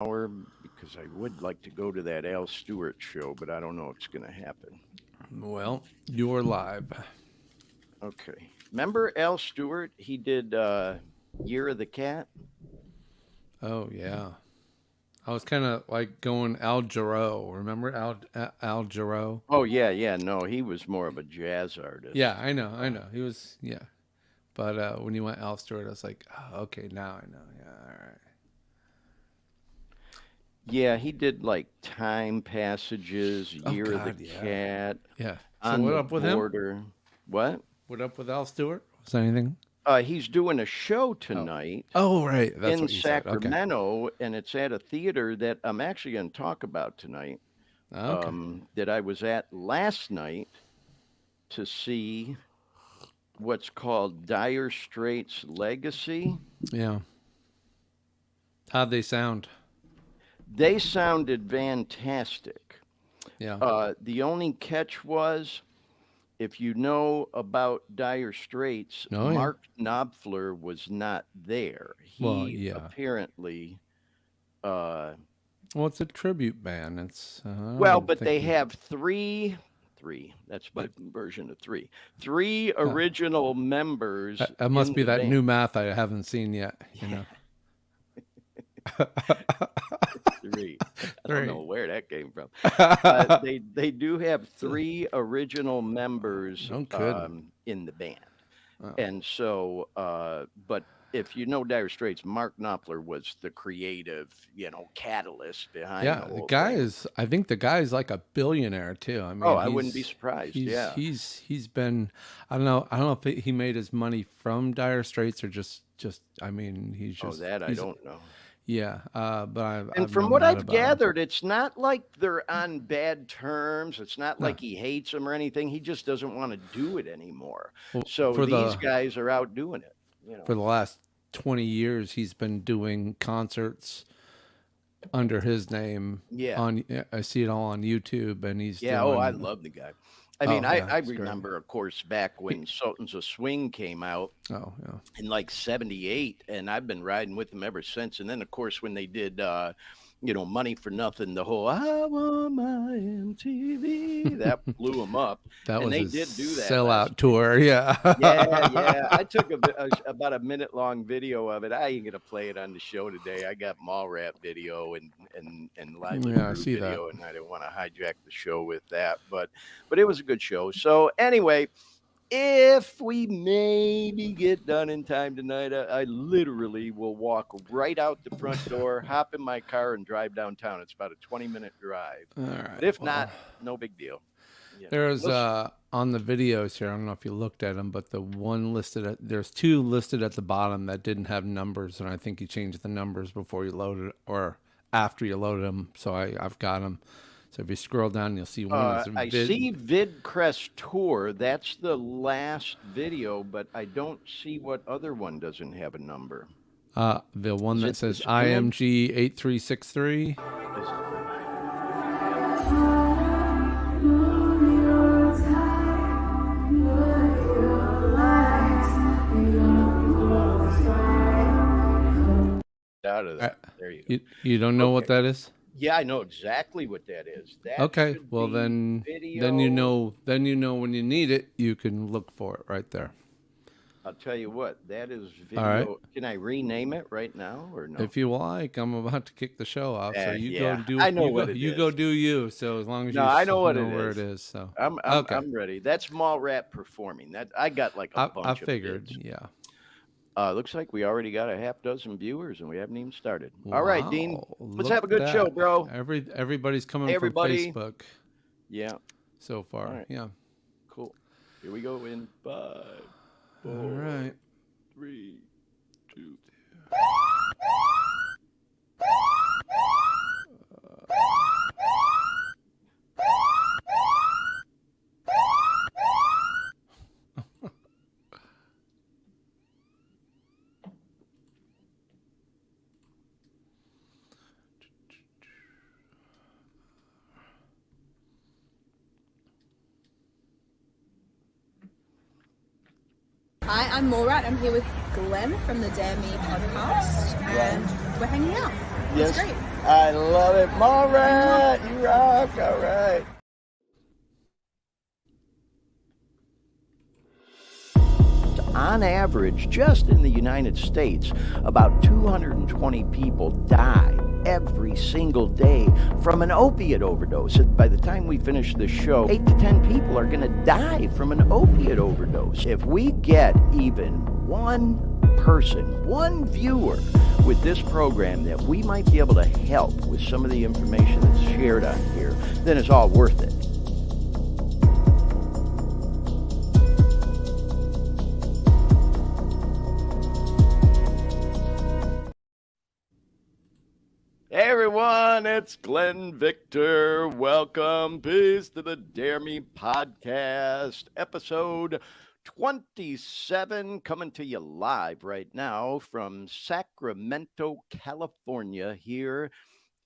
hour because I would like to go to that Al Stewart show, but I don't know if it's going to happen. Well, you're live. Okay. Remember Al Stewart? He did Year of the Cat. Oh yeah, I was kind of like going Al Jarreau. Remember Al Jarreau? Oh yeah. No, he was more of a jazz artist. Yeah, I know. He was but when you went Al Stewart, I was like, oh, okay, now I know. Yeah, all right. Yeah, he did like Time Passages, Oh Year of the God, yeah, Cat, yeah. So On what the up with him? Border. What? What up with Al Stewart? Was there anything? He's doing a show Oh, tonight oh, right. That's in what you said. Okay. Sacramento, and it's at a theater that I'm actually going to talk about tonight. Okay. That I was at last night to see what's called Dire Straits Legacy. Yeah. How'd they sound? They sounded fantastic. Yeah. The only catch was, if you know about Dire Straits, Oh yeah. Mark Knopfler was not there. Well, He yeah. apparently, uh, Well, it's a tribute band. It's I well, don't but think they he. have three. That's my version of three. Three original members That must in be the that band. new math I haven't seen yet. You know. Three. I don't Three. know where that came from. They do have three original members No kidding. in the band, Oh. and so but if you know Dire Straits, Mark Knopfler was the creative, catalyst behind Yeah, the the whole guy thing. is. I think the guy is like a billionaire too. I Oh, mean, I wouldn't be surprised. Yeah. he's been. I don't know. I don't know if he made his money from Dire Straits or just. I mean, Oh, that I he's don't know. yeah. But And I've from known what that I've about him. gathered, it's not like they're on bad terms. It's not No. like he hates them or anything. He just doesn't want to do it anymore. Well, So for these the guys are out doing it. for the last 20 years, he's been doing concerts under his name. Yeah. I see it all on YouTube, and he's Yeah. Oh, I doing. love the guy. I mean, Oh yeah, I it's great. remember, of course, back when Sultans of Swing came out Oh yeah. in like 78, and I've been riding with them ever since. And then, of course, when they did, Money for Nothing, the whole "I want my MTV," that blew them up. That And was they his did do that sellout last tour. Yeah. Yeah. I took about a minute long video of it. I ain't gonna play it on the show today. I got Mallrat video and Lively Yeah, I Brew see that. video, and I didn't want to hijack the show with that. But it was a good show. So anyway, if we maybe get done in time tonight, I literally will walk right out the front door, hop in my car, and drive downtown. It's about a 20-minute drive. All right. But if not, no big deal. There's We'll on the videos here. I don't know if you looked at them, but there's two listed at the bottom that didn't have numbers, and I think you changed the numbers before you loaded or after you loaded them. So I've got them. So if you scroll down, you'll see one that's I see VidCrest Tour. That's the last video, but I don't see what other one doesn't have a number. The one Is that it says this one? IMG 8363. Out of that. There you go. You don't know what Okay. that is? Yeah, I know exactly what that is. That Okay, should well be then video. you know when you need it, you can look for it right there. I'll tell you what, that is video. All right. Can I rename it right now or no? If you like, I'm about to kick the show off, so you yeah, go do I know you what go, it you go is. do you. So as long as No, you I know what know it where is. it is, so I'm okay. ready. That's Mallrat performing. That I got like a I bunch figured, of bids. yeah. Looks like we already got a half dozen viewers and we haven't even started. All right, Dean. Wow, Let's look have a good at show, that. bro. Everybody's coming Hey, everybody. from Facebook Yeah, so far. All right. Yeah. cool. Here we go in 5, 4, All right. 3, 2. Hi, I'm Mallrat. I'm here with Glenn from the Dare Me podcast, and we're hanging out. Yes. It's great. I love it. Mallrat, you rock. All right. On average, just in the United States, about 220 people die every single day from an opiate overdose. And by the time we finish this show, 8 to 10 people are going to die from an opiate overdose. If we get even one person, one viewer with this program that we might be able to help with some of the information that's shared on here, then it's all worth it. Hey everyone, it's Glenn Victor. Welcome, peace to the Dare Me podcast, episode 27, coming to you live right now from Sacramento, California, here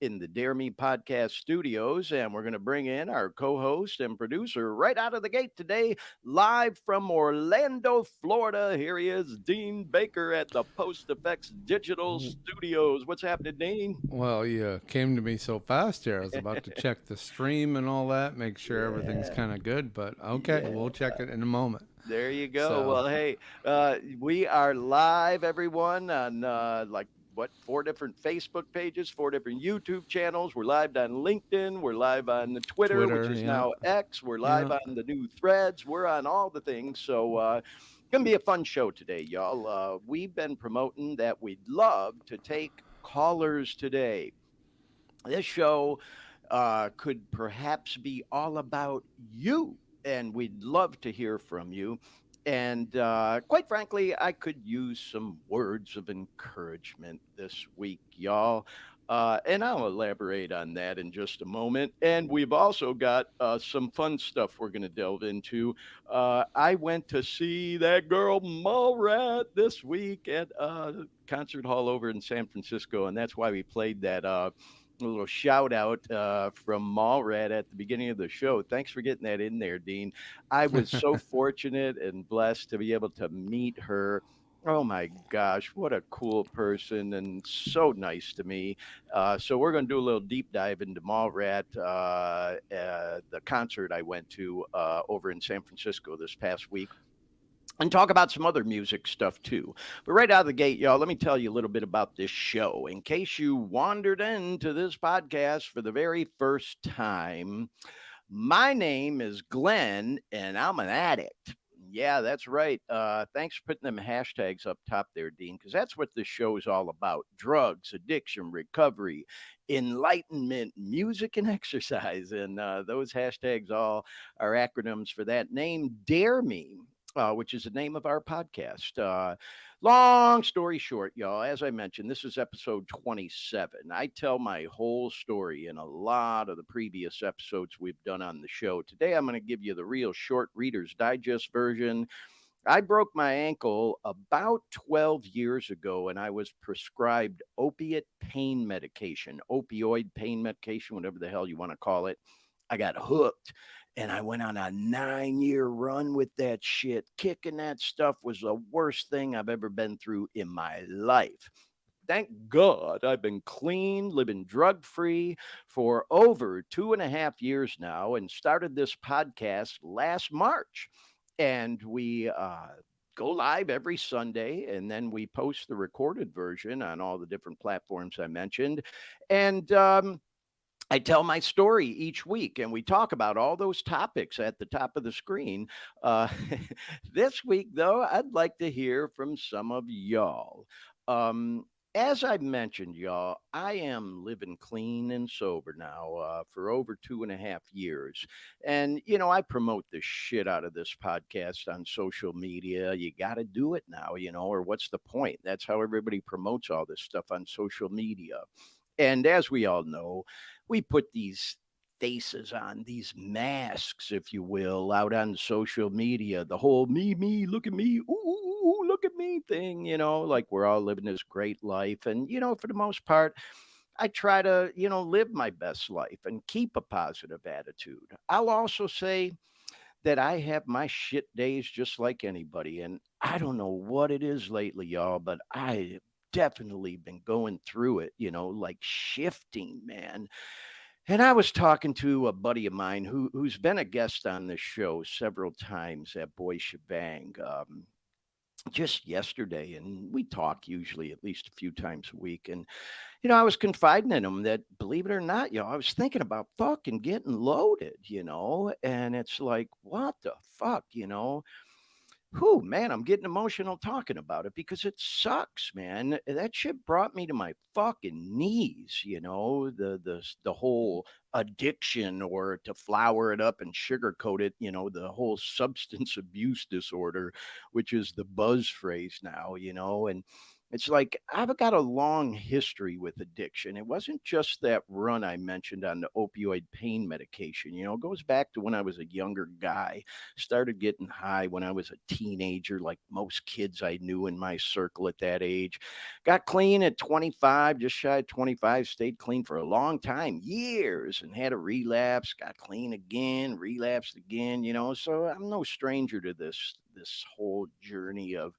in the Dare Me podcast studios. And we're going to bring in our co host and producer right out of the gate today, live from Orlando, Florida. Here he is, Dean Baker at the Post Effects Digital Studios. What's happening, Dean? Well, you came to me so fast here. I was about to check the stream and all that, make sure everything's kind of good. But okay, we'll check it in a moment. There you go. So- Well, hey, we are live, everyone, on like what, 4 different Facebook pages, 4 different YouTube channels. We're live on LinkedIn. We're live on the Twitter, which is yeah. now X. We're live Yeah. on the new Threads. We're on all the things. So gonna be a fun show today, y'all. We've been promoting that we'd love to take callers today. This show could perhaps be all about you, and we'd love to hear from you. And quite frankly, I could use some words of encouragement this week, y'all. And I'll elaborate on that in just a moment. And we've also got some fun stuff we're going to delve into. I went to see that girl Mallrat this week at a concert hall over in San Francisco, and that's why we played that a little shout out from Mallrat at the beginning of the show. Thanks for getting that in there, Dean. I was so fortunate and blessed to be able to meet her. Oh my gosh, what a cool person and so nice to me. So we're going to do a little deep dive into Mallrat, the concert I went to over in San Francisco this past week, and talk about some other music stuff too. But right out of the gate, y'all, let me tell you a little bit about this show. In case you wandered into this podcast for the very first time, my name is Glenn, and I'm an addict. Yeah, that's right. Thanks for putting them hashtags up top there, Dean, because that's what this show is all about: drugs, addiction, recovery, enlightenment, music, and exercise. And those hashtags all are acronyms for that name, Dare Me. Which is the name of our podcast. Long story short, y'all, as I mentioned, this is episode 27. I tell my whole story in a lot of the previous episodes we've done on the show. Today, I'm going to give you the real short Reader's Digest version. I broke my ankle about 12 years ago, and I was prescribed opiate pain medication, opioid pain medication, whatever the hell you want to call it. I got hooked, and I went on a 9-year run with that shit. Kicking that stuff was the worst thing I've ever been through in my life. Thank God I've been clean, living drug free for over 2.5 years now, and started this podcast last March. And we go live every Sunday, and then we post the recorded version on all the different platforms I mentioned. And I tell my story each week, and we talk about all those topics at the top of the screen. Uh, this week, though, I'd like to hear from some of y'all. Um, as I mentioned, y'all, I am living clean and sober now for over 2.5 years. And, I promote the shit out of this podcast on social media. You got to do it now, or what's the point? That's how everybody promotes all this stuff on social media. And as we all know, we put these faces on, these masks, if you will, out on social media. The whole me, look at me, ooh, look at me thing, like we're all living this great life. And, for the most part, I try to, live my best life and keep a positive attitude. I'll also say that I have my shit days just like anybody. And I don't know what it is lately, y'all, but I definitely been going through it, like shifting, man. And I was talking to a buddy of mine who's been a guest on this show several times at Boy Shebang. Just yesterday, and we talk usually at least a few times a week. And I was confiding in him that, believe it or not, I was thinking about fucking getting loaded, and it's like, what the fuck, Whew, man, I'm getting emotional talking about it because it sucks, man. That shit brought me to my fucking knees, the whole addiction, or to flour it up and sugarcoat it, the whole substance abuse disorder, which is the buzz phrase now, and it's like I've got a long history with addiction. It wasn't just that run I mentioned on the opioid pain medication, it goes back to when I was a younger guy. Started getting high when I was a teenager, like most kids I knew in my circle at that age. Got clean at 25, just shy of 25, stayed clean for a long time, years, and had a relapse, got clean again, relapsed again, So I'm no stranger to this whole journey of,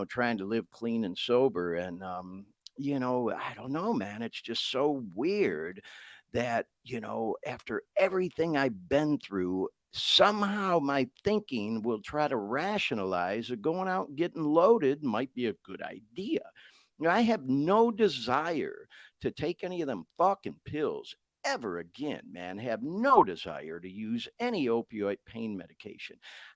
trying to live clean and sober. And I don't know, man. It's just so weird that, after everything I've been through, somehow my thinking will try to rationalize that going out and getting loaded might be a good idea. I have no desire to take any of them fucking pills ever again, man. Have no desire to use any opioid pain medication.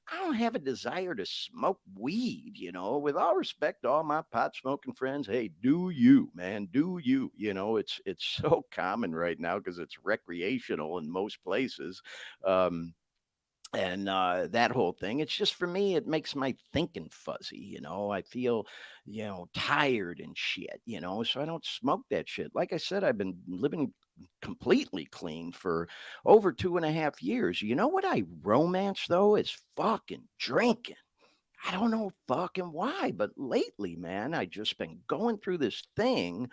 I don't have a desire to smoke weed, With all respect to all my pot smoking friends, hey, do you, man, do you? It's so common right now because it's recreational in most places. Um, and that whole thing, it's just, for me, it makes my thinking fuzzy. I feel, tired and shit, so I don't smoke that shit. Like I said, I've been living completely clean for over 2.5 years. You know what I romance, though, is fucking drinking. I don't know fucking why, but lately, man, I just been going through this thing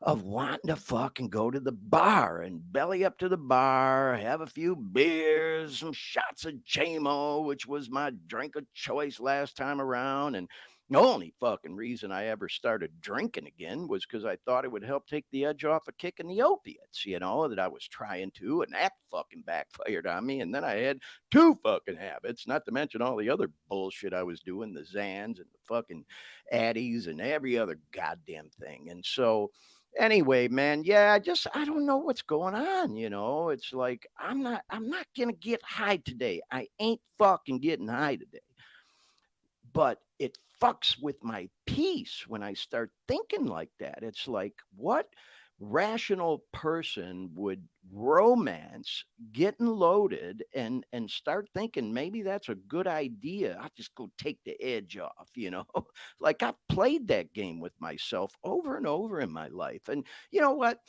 of wanting to fucking go to the bar and belly up to the bar, have a few beers, some shots of JMO, which was my drink of choice last time around. And the only fucking reason I ever started drinking again was because I thought it would help take the edge off of kicking the opiates, that I was trying to, and that fucking backfired on me. And then I had two fucking habits, not to mention all the other bullshit I was doing, the Zans and the fucking Addies and every other goddamn thing. And so, anyway, man, yeah, I don't know what's going on, It's like I'm not gonna get high today. I ain't fucking getting high today. But it fucks with my peace when I start thinking like that. It's like, what rational person would romance getting loaded and start thinking maybe that's a good idea? I'll just go take the edge off, Like, I've played that game with myself over and over in my life. And you know what?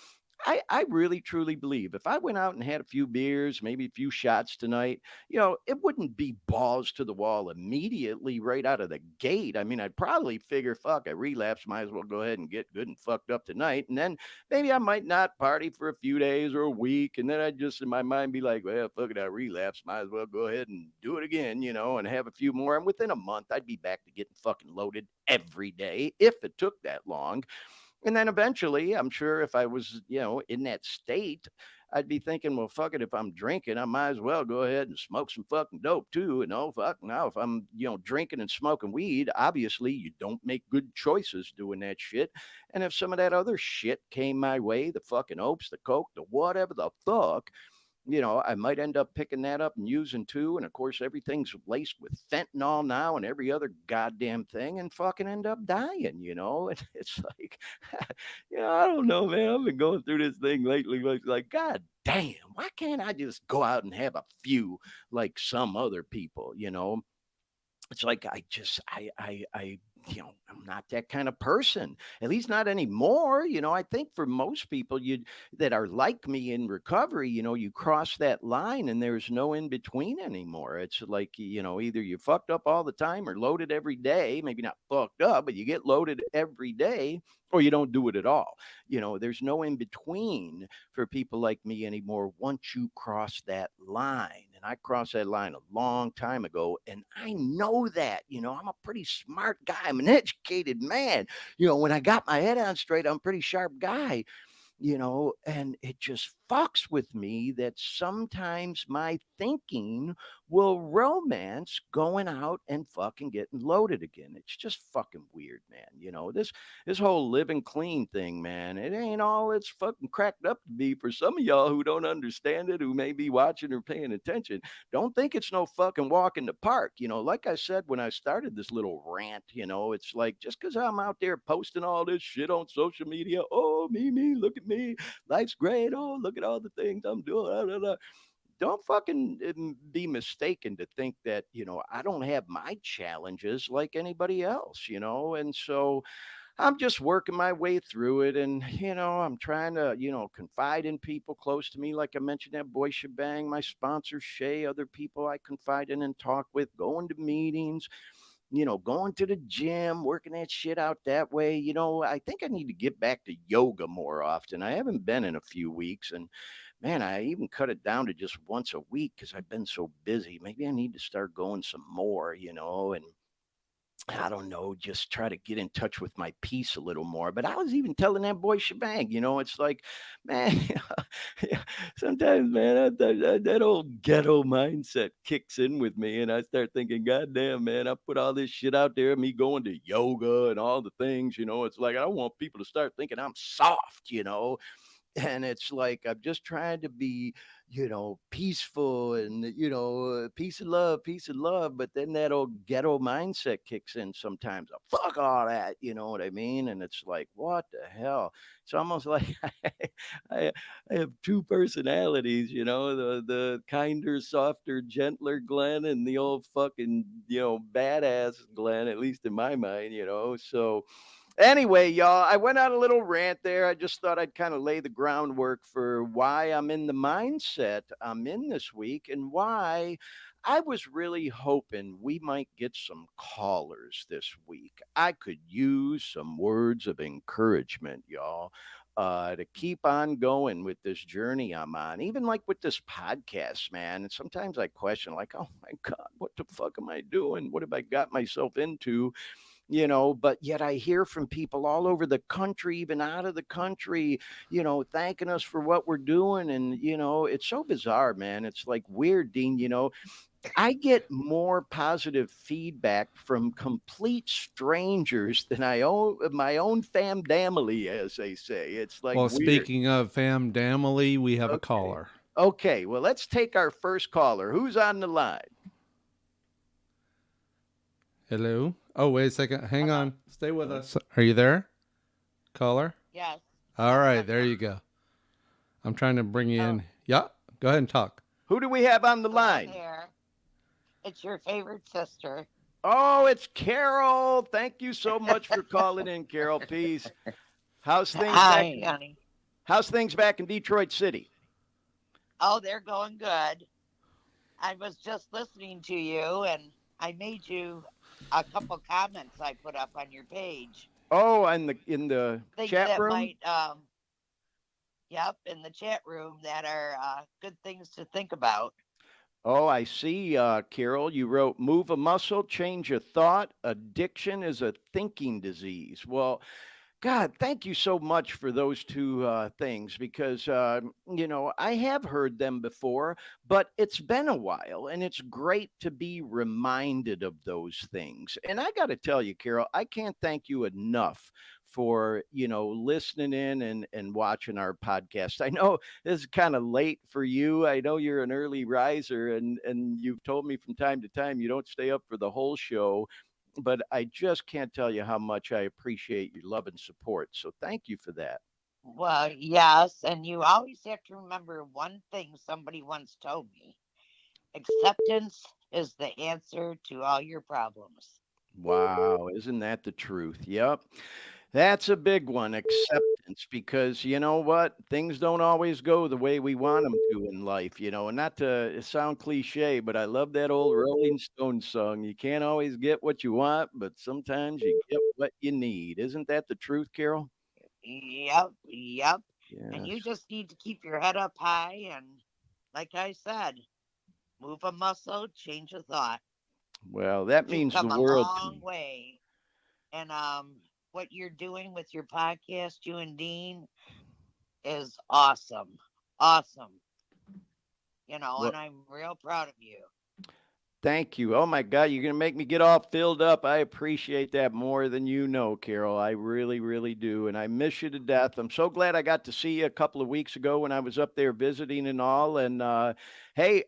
I really truly believe if I went out and had a few beers, maybe a few shots tonight, it wouldn't be balls to the wall immediately right out of the gate. I mean, I'd probably figure, fuck, I relapse, might as well go ahead and get good and fucked up tonight. And then maybe I might not party for a few days or a week. And then I'd just in my mind be like, well, fuck it, I relapse, might as well go ahead and do it again, and have a few more. And within a month, I'd be back to getting fucking loaded every day if it took that long. And then eventually, I'm sure if I was, in that state, I'd be thinking, well, fuck it. If I'm drinking, I might as well go ahead and smoke some fucking dope too. And oh, fuck, now if I'm, drinking and smoking weed, obviously you don't make good choices doing that shit. And if some of that other shit came my way, the fucking opes, the coke, the whatever the fuck, I might end up picking that up and using too. And of course, everything's laced with fentanyl now and every other goddamn thing, and fucking end up dying, And it's like, I don't know, man. I've been going through this thing lately. Like, God damn, why can't I just go out and have a few like some other people, It's like I'm not that kind of person, at least not anymore. I think for most people that are like me in recovery, you cross that line and there's no in between anymore. It's like, either you're fucked up all the time or loaded every day, maybe not fucked up, but you get loaded every day, or you don't do it at all. There's no in between for people like me anymore once you cross that line. And I crossed that line a long time ago. And I know that, I'm a pretty smart guy. I'm an educated man. When I got my head on straight, I'm a pretty sharp guy. And it just fucks with me that sometimes my thinking will romance going out and fucking getting loaded again. It's just fucking weird, man. This whole living clean thing, man, it ain't all it's fucking cracked up to be for some of y'all who don't understand it, who may be watching or paying attention. Don't think it's no fucking walk in the park. Like I said when I started this little rant, it's like just because I'm out there posting all this shit on social media, oh, me, look at me, life's great. Oh, look at all the things I'm doing. Don't fucking be mistaken to think that, I don't have my challenges like anybody else, and so I'm just working my way through it. And, I'm trying to, confide in people close to me. Like I mentioned, that boy Shebang, my sponsor, Shay, other people I confide in and talk with, going to meetings, going to the gym, working that shit out that way. I think I need to get back to yoga more often. I haven't been in a few weeks. And man, I even cut it down to just once a week because I've been so busy. Maybe I need to start going some more, and I don't know, just try to get in touch with my peace a little more. But I was even telling that boy Shebang, it's like, man, yeah, sometimes, man, that old ghetto mindset kicks in with me. And I start thinking, God damn, man, I put all this shit out there, me going to yoga and all the things, it's like, I want people to start thinking I'm soft. And it's like I'm just trying to be, peaceful and peace and love. But then that old ghetto mindset kicks in sometimes. Fuck all that, you know what I mean? And it's like, what the hell? It's almost like I, I have two personalities, the kinder, softer, gentler Glenn and the old fucking, badass Glenn, at least in my mind, So anyway, y'all, I went on a little rant there. I just thought I'd kind of lay the groundwork for why I'm in the mindset I'm in this week and why I was really hoping we might get some callers this week. I could use some words of encouragement, y'all. To keep on going with this journey I'm on, even like with this podcast, man. And sometimes I question, like, oh my God, what the fuck am I doing? What have I got myself into? But yet I hear from people all over the country, even out of the country, thanking us for what we're doing. And, it's so bizarre, man. It's like weird, Dean. I get more positive feedback from complete strangers than I own my own fam family, as they say. It's like Well, weird. speaking of fam damily, we have a Okay. caller. Okay. Well, let's take our first caller. Who's on the line? Hello. Oh, wait a second. Hang Hello. on. Stay with us. Are you there, caller? Yes. All Yes, right. I'm There here. you go. I'm trying to bring you Oh, in. Yeah. Go ahead and talk. Who do we have on the hello line? there. It's your favorite sister. Oh, it's Carol. Thank you so much for calling in, Carol. Peace. How's things back? Hi, honey. How's things back in Detroit City? Oh, they're going good. I was just listening to you, and I made you a couple comments I put up on your page. Oh, in the Things chat that room. might, yep, in the chat room that are good things to think about. Oh, I see, Carol. You wrote, "Move a muscle, change a thought. Addiction is a thinking disease." Well, God, thank you so much for those two things because, I have heard them before, but it's been a while and it's great to be reminded of those things. And I got to tell you, Carol, I can't thank you enough for, listening in and watching our podcast. I know this is kind of late for you. I know you're an early riser and you've told me from time to time you don't stay up for the whole show, but I just can't tell you how much I appreciate your love and support. So thank you for that. Well, yes, and you always have to remember one thing somebody once told me: acceptance is the answer to all your problems. Wow, isn't that the truth? Yep. That's a big one, acceptance, because you know what? Things don't always go the way we want them to in life, and not to sound cliche, but I love that old Rolling Stones song. You can't always get what you want, but sometimes you get what you need. Isn't that the truth, Carol? Yep, yep. And you Yes. just need to keep your head up high and, like I said, move a muscle, change a thought. Well, that You've means the come a world to long me. way. And what you're doing with your podcast, you and Dean, is awesome. Awesome. Well, And I'm real proud of you. thank you. Oh my God, you're gonna make me get all filled up. I appreciate that more than you know, Carol. I really, really do, and I miss you to death. I'm so glad I got to see you a couple of weeks ago when I was up there visiting and all. And hey,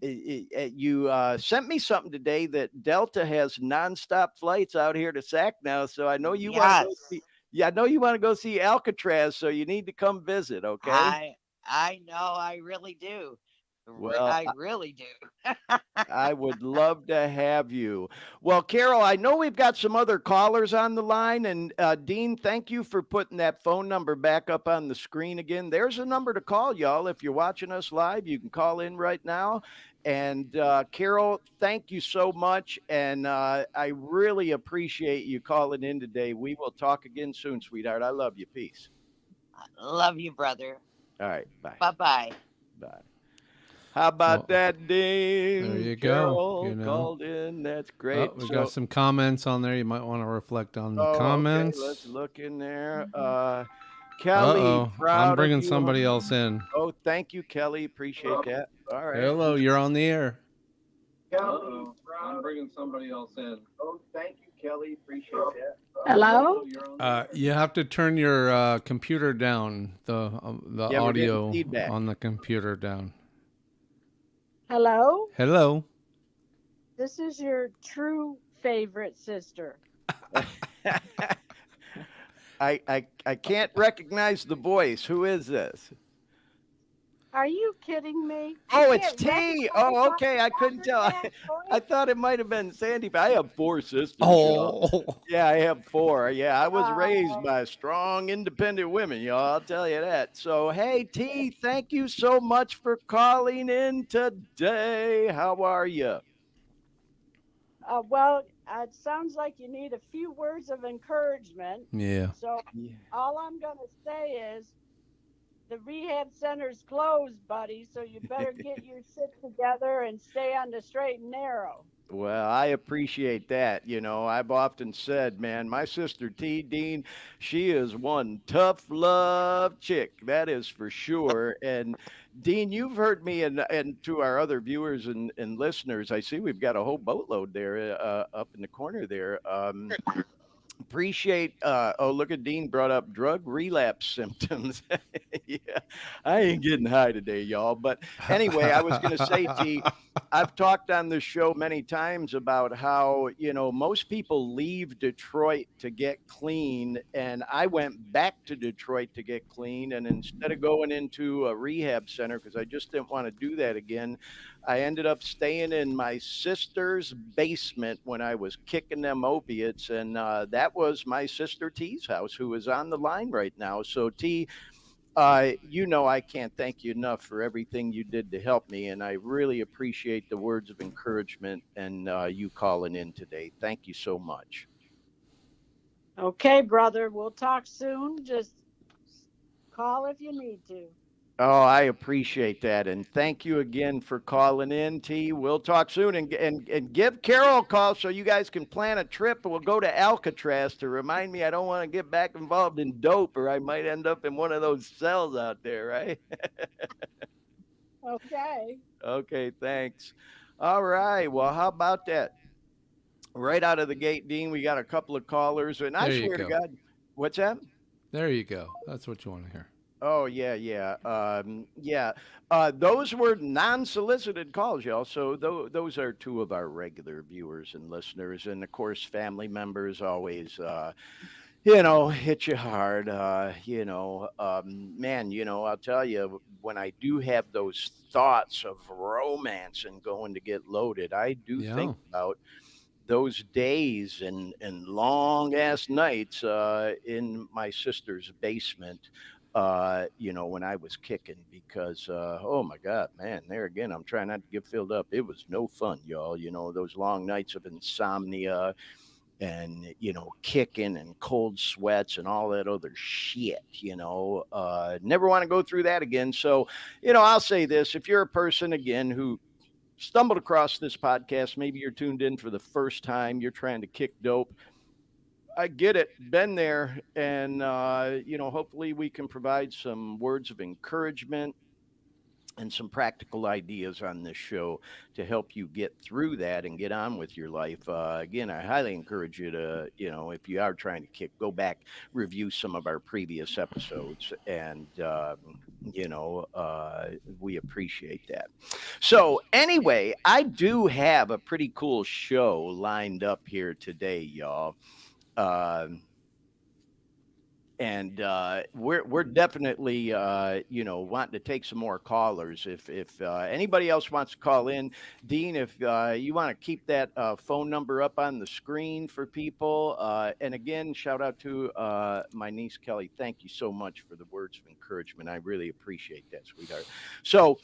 you sent me something today that Delta has nonstop flights out here to Sac now. So I know you want to go Yes. see. Yeah, I know you want to go see Alcatraz. So you need to come visit. Okay. I know I really do. Well, I really do. I would love to have you. Well, Carol, I know we've got some other callers on the line. And Dean, thank you for putting that phone number back up on the screen again. There's a number to call, y'all. If you're watching us live, you can call in right now. And Carol, thank you so much. And I really appreciate you calling in today. We will talk again soon, sweetheart. I love you. Peace. Love you, brother. All right. Bye. Bye bye. Bye. How about Well, that, there Dean? you go. Carol called in. That's great. Oh, we got So, some comments on there. You might want to reflect on the oh, okay. Let's comments. look in there. Kelly, Uh-oh. I'm proud of bringing you, somebody honey. else in. Oh, thank you, Kelly. Appreciate that. All right. Hello, Who's you're on the air. Kelly? I'm bringing somebody else in. Oh, thank you, Kelly. Appreciate that. Hello? You have to turn your computer down, the Yeah, we're getting audio feedback. on the computer down. Hello? Hello. This is your true favorite sister. I can't recognize the voice. Who is this? Are you kidding me? Oh, You it's can't T. recognize Oh, my okay. I couldn't tell. man I voice? thought it might have been Sandy, but I have four sisters, y'all. Oh. Yeah, I have four. Yeah, I was raised Oh, by strong, independent women, y'all. I'll tell you that. So, hey, T, thank you so much for calling in today. How are you? well, it sounds like you need a few words of encouragement. Yeah. So Yeah. all I'm going to say is the rehab center's closed, buddy. So you better get your shit together and stay on the straight and narrow. Well, I appreciate that. I've often said, man, my sister T Dean, she is one tough love chick. That is for sure. And Dean, you've heard me and to our other viewers and listeners, I see we've got a whole boatload there up in the corner there. Appreciate oh, look at Dean brought up drug relapse symptoms. Yeah, I ain't getting high today, y'all. But anyway, I was going to say, T, I've talked on this show many times about how, most people leave Detroit to get clean. And I went back to Detroit to get clean. And instead of going into a rehab center, because I just didn't want to do that again, I ended up staying in my sister's basement when I was kicking them opiates. And that was my sister T's house, who is on the line right now. So, T, I can't thank you enough for everything you did to help me. And I really appreciate the words of encouragement and you calling in today. Thank you so much. Okay, brother. We'll talk soon. Just call if you need to. Oh, I appreciate that. And thank you again for calling in, T. We'll talk soon and give Carol a call so you guys can plan a trip. We'll go to Alcatraz to remind me I don't want to get back involved in dope or I might end up in one of those cells out there, right? Okay. Okay, thanks. All right. Well, how about that? Right out of the gate, Dean, we got a couple of callers, and I There you swear to go. God, what's that? There you go. That's what you want to hear. Oh yeah, yeah, yeah. Those were non-solicited calls, y'all. So those are two of our regular viewers and listeners, and of course, family members always, hit you hard. Man, I'll tell you, when I do have those thoughts of romance and going to get loaded, I do Yeah. think about those days and long ass nights in my sister's basement when I was kicking because oh my god, man, there again, I'm trying not to get filled up. It was no fun, y'all. Those long nights of insomnia and kicking and cold sweats and all that other shit. Never want to go through that again. So I'll say this: if you're a person again who stumbled across this podcast, maybe you're tuned in for the first time, you're trying to kick dope, I get it, been there, and hopefully we can provide some words of encouragement and some practical ideas on this show to help you get through that and get on with your life. Again, I highly encourage you to, if you are trying to kick, go back, review some of our previous episodes, and we appreciate that. So, anyway, I do have a pretty cool show lined up here today, y'all. Um and we're definitely wanting to take some more callers. If anybody else wants to call in, Dean, if you want to keep that phone number up on the screen for people, and again, shout out to my niece Kelly. Thank you so much for the words of encouragement. I really appreciate that, sweetheart. So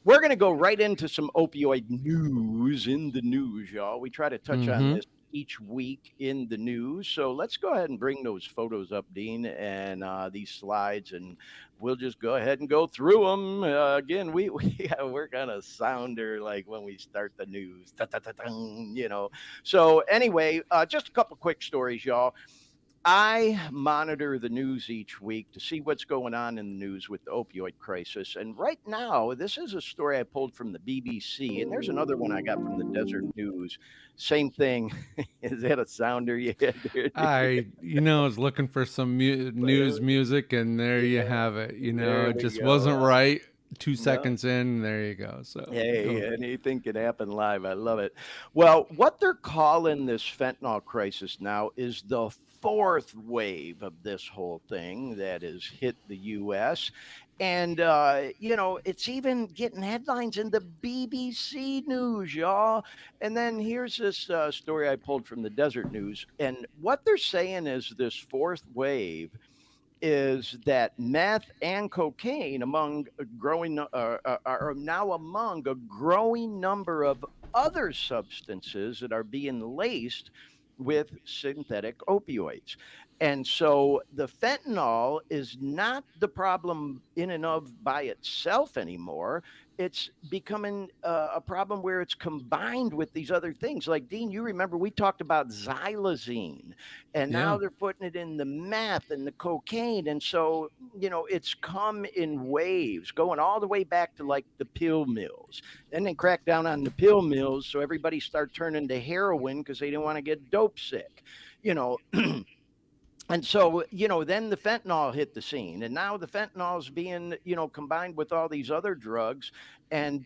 we're going to go right into some opioid news in the news, y'all. We try to touch on Mm-hmm. this each week in the news. So let's go ahead and bring those photos up, Dean, and these slides, and we'll just go ahead and go through them. Again, we gotta work on a sounder like when we start the news. So anyway, just a couple quick stories, y'all. I monitor the news each week to see what's going on in the news with the opioid crisis. And right now, this is a story I pulled from the BBC, and there's another one I got from the Desert News. Same thing. Is that a sounder you had there? Was looking for some news music, and there you Yeah, have it. there It we just go. wasn't right. Two No. seconds in, there you go. So Hey, go. anything can happen live. I love it. Well, what they're calling this fentanyl crisis now is the fourth wave of this whole thing that has hit the U.S. And, it's even getting headlines in the BBC News, y'all. And then here's this story I pulled from the Desert News. And what they're saying is this fourth wave is that meth and cocaine among a growing are now among a growing number of other substances that are being laced with synthetic opioids. And so the fentanyl is not the problem in and of by itself anymore. It's becoming a problem where it's combined with these other things. Like Dean, you remember we talked about xylazine, and now Yeah. they're putting it in the meth and the cocaine. And so it's come in waves going all the way back to like the pill mills. Then they crack down on the pill mills, so everybody start turning to heroin because they didn't want to get dope sick you know and so then the fentanyl hit the scene, and now the fentanyl is being combined with all these other drugs. And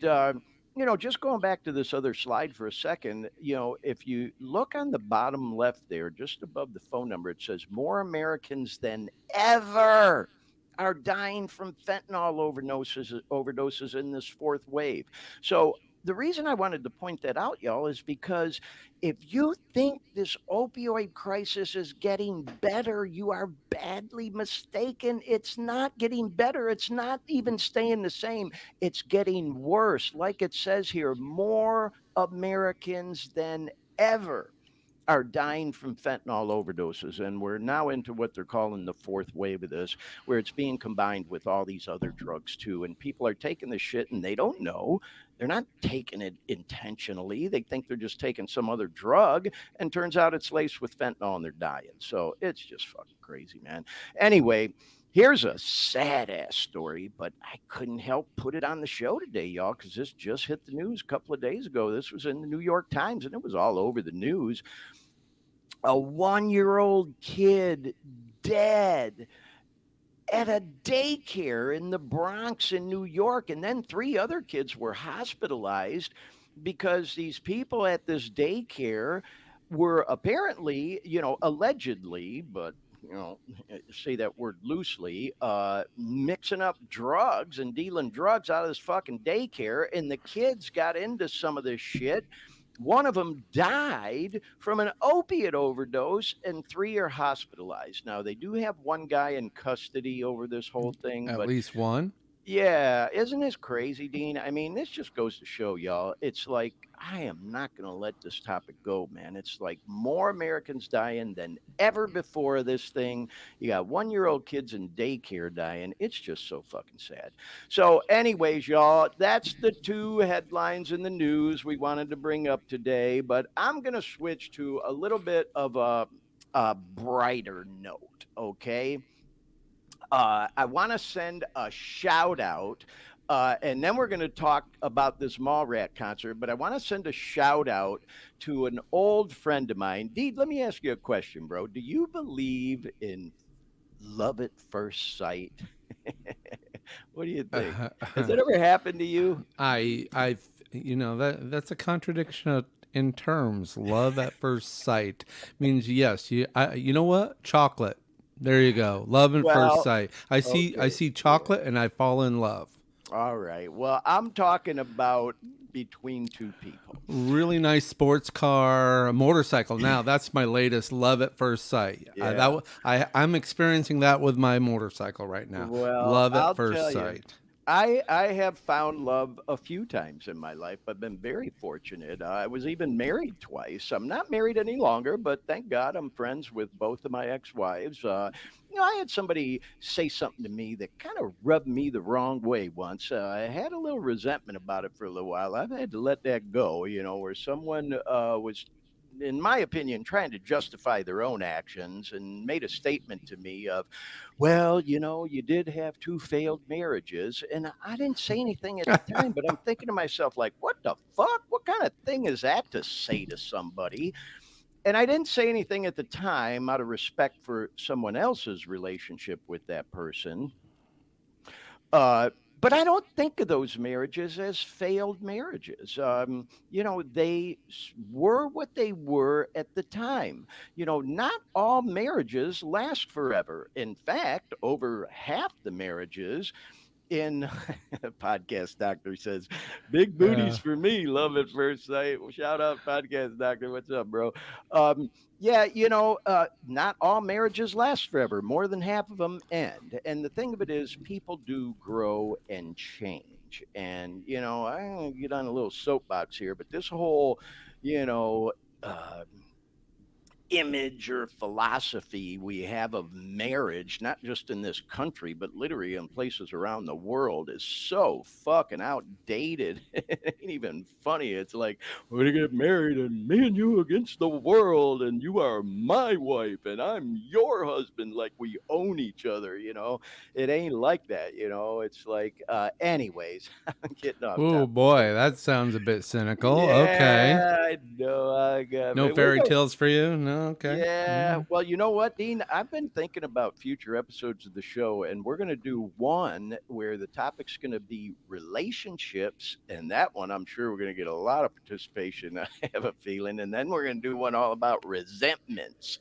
just going back to this other slide for a second, if you look on the bottom left there, just above the phone number, it says more Americans than ever are dying from fentanyl overdoses in this fourth wave. So the reason I wanted to point that out, y'all, is because if you think this opioid crisis is getting better, you are badly mistaken. It's not getting better. It's not even staying the same. It's getting worse. Like it says here, more Americans than ever are dying from fentanyl overdoses. And we're now into what they're calling the fourth wave of this, where it's being combined with all these other drugs too. And people are taking this shit and they don't know. They're not taking it intentionally. They think they're just taking some other drug, and turns out it's laced with fentanyl and they're dying. So it's just fucking crazy, man. Anyway, here's a sad ass story, but I couldn't help put it on the show today, y'all, because this just hit the news a couple of days ago. This was in the New York Times and it was all over the news. A 1-year-old kid dead at a daycare in the Bronx in New York. And then 3 other kids were hospitalized because these people at this daycare were apparently, allegedly, but say that word loosely, mixing up drugs and dealing drugs out of this fucking daycare. And the kids got into some of this shit. One of them died from an opiate overdose, and 3 are hospitalized. Now, they do have one guy in custody over this whole thing, At but least one. Yeah, isn't this crazy, Dean? I mean, this just goes to show y'all. It's like I am not going to let this topic go, man. It's like more Americans dying than ever before this thing. You got 1-year-old kids in daycare dying. It's just so fucking sad. So, anyways, y'all, that's the two headlines in the news we wanted to bring up today. But I'm going to switch to a little bit of a brighter note, okay? I want to send a shout out. And then we're going to talk about this Mallrat concert, but I want to send a shout out to an old friend of mine. Deed, let me ask you a question, bro. Do you believe in love at first sight? What do you think? Has that ever happened to you? That's a contradiction in terms. Love at first sight means yes. You know what? Chocolate. There you go. Love at first Well, sight. I okay. see Yeah. chocolate and I fall in love. All right. Well, I'm talking about between two people. Really nice sports car, a motorcycle. Now that's my latest love at first sight. Yeah. I'm experiencing that with my motorcycle right now. Well, Love at I'll first tell you. sight. I have found love a few times in my life. I've been very fortunate. I was even married twice. I'm not married any longer, but thank God I'm friends with both of my ex-wives. I had somebody say something to me that kind of rubbed me the wrong way once. I had a little resentment about it for a little while. I've had to let that go, where someone was, in my opinion, trying to justify their own actions and made a statement to me of, well, you did have two failed marriages. And I didn't say anything at the time, but I'm thinking to myself, like, what the fuck? What kind of thing is that to say to somebody? And I didn't say anything at the time out of respect for someone else's relationship with that person. Uh, but I don't think of those marriages as failed marriages. They were what they were at the time. Not all marriages last forever. In fact, over half the marriages in podcast doctor says big booties Yeah. for me, love at first sight. Well, shout out podcast doctor, what's up, bro? Yeah, not all marriages last forever. More than half of them end, and the thing of it is people do grow and change. And I'm gonna get on a little soapbox here, but this whole you know uh, image or philosophy we have of marriage, not just in this country, but literally in places around the world, is so fucking outdated. It ain't even funny. It's like, we're gonna get married and me and you against the world, and you are my wife and I'm your husband, like we own each other. It ain't like that. It's like, anyways, I'm getting off Oh topic. boy, that sounds a bit cynical. Okay. Yeah, I know. I got. No We're fairy gonna tales for you? No, okay. yeah. Well, you know what, Dean? I've been thinking about future episodes of the show, and we're going to do one where the topic's going to be relationships. And that one, I'm sure we're going to get a lot of participation. I have a feeling. And then we're going to do one all about resentments.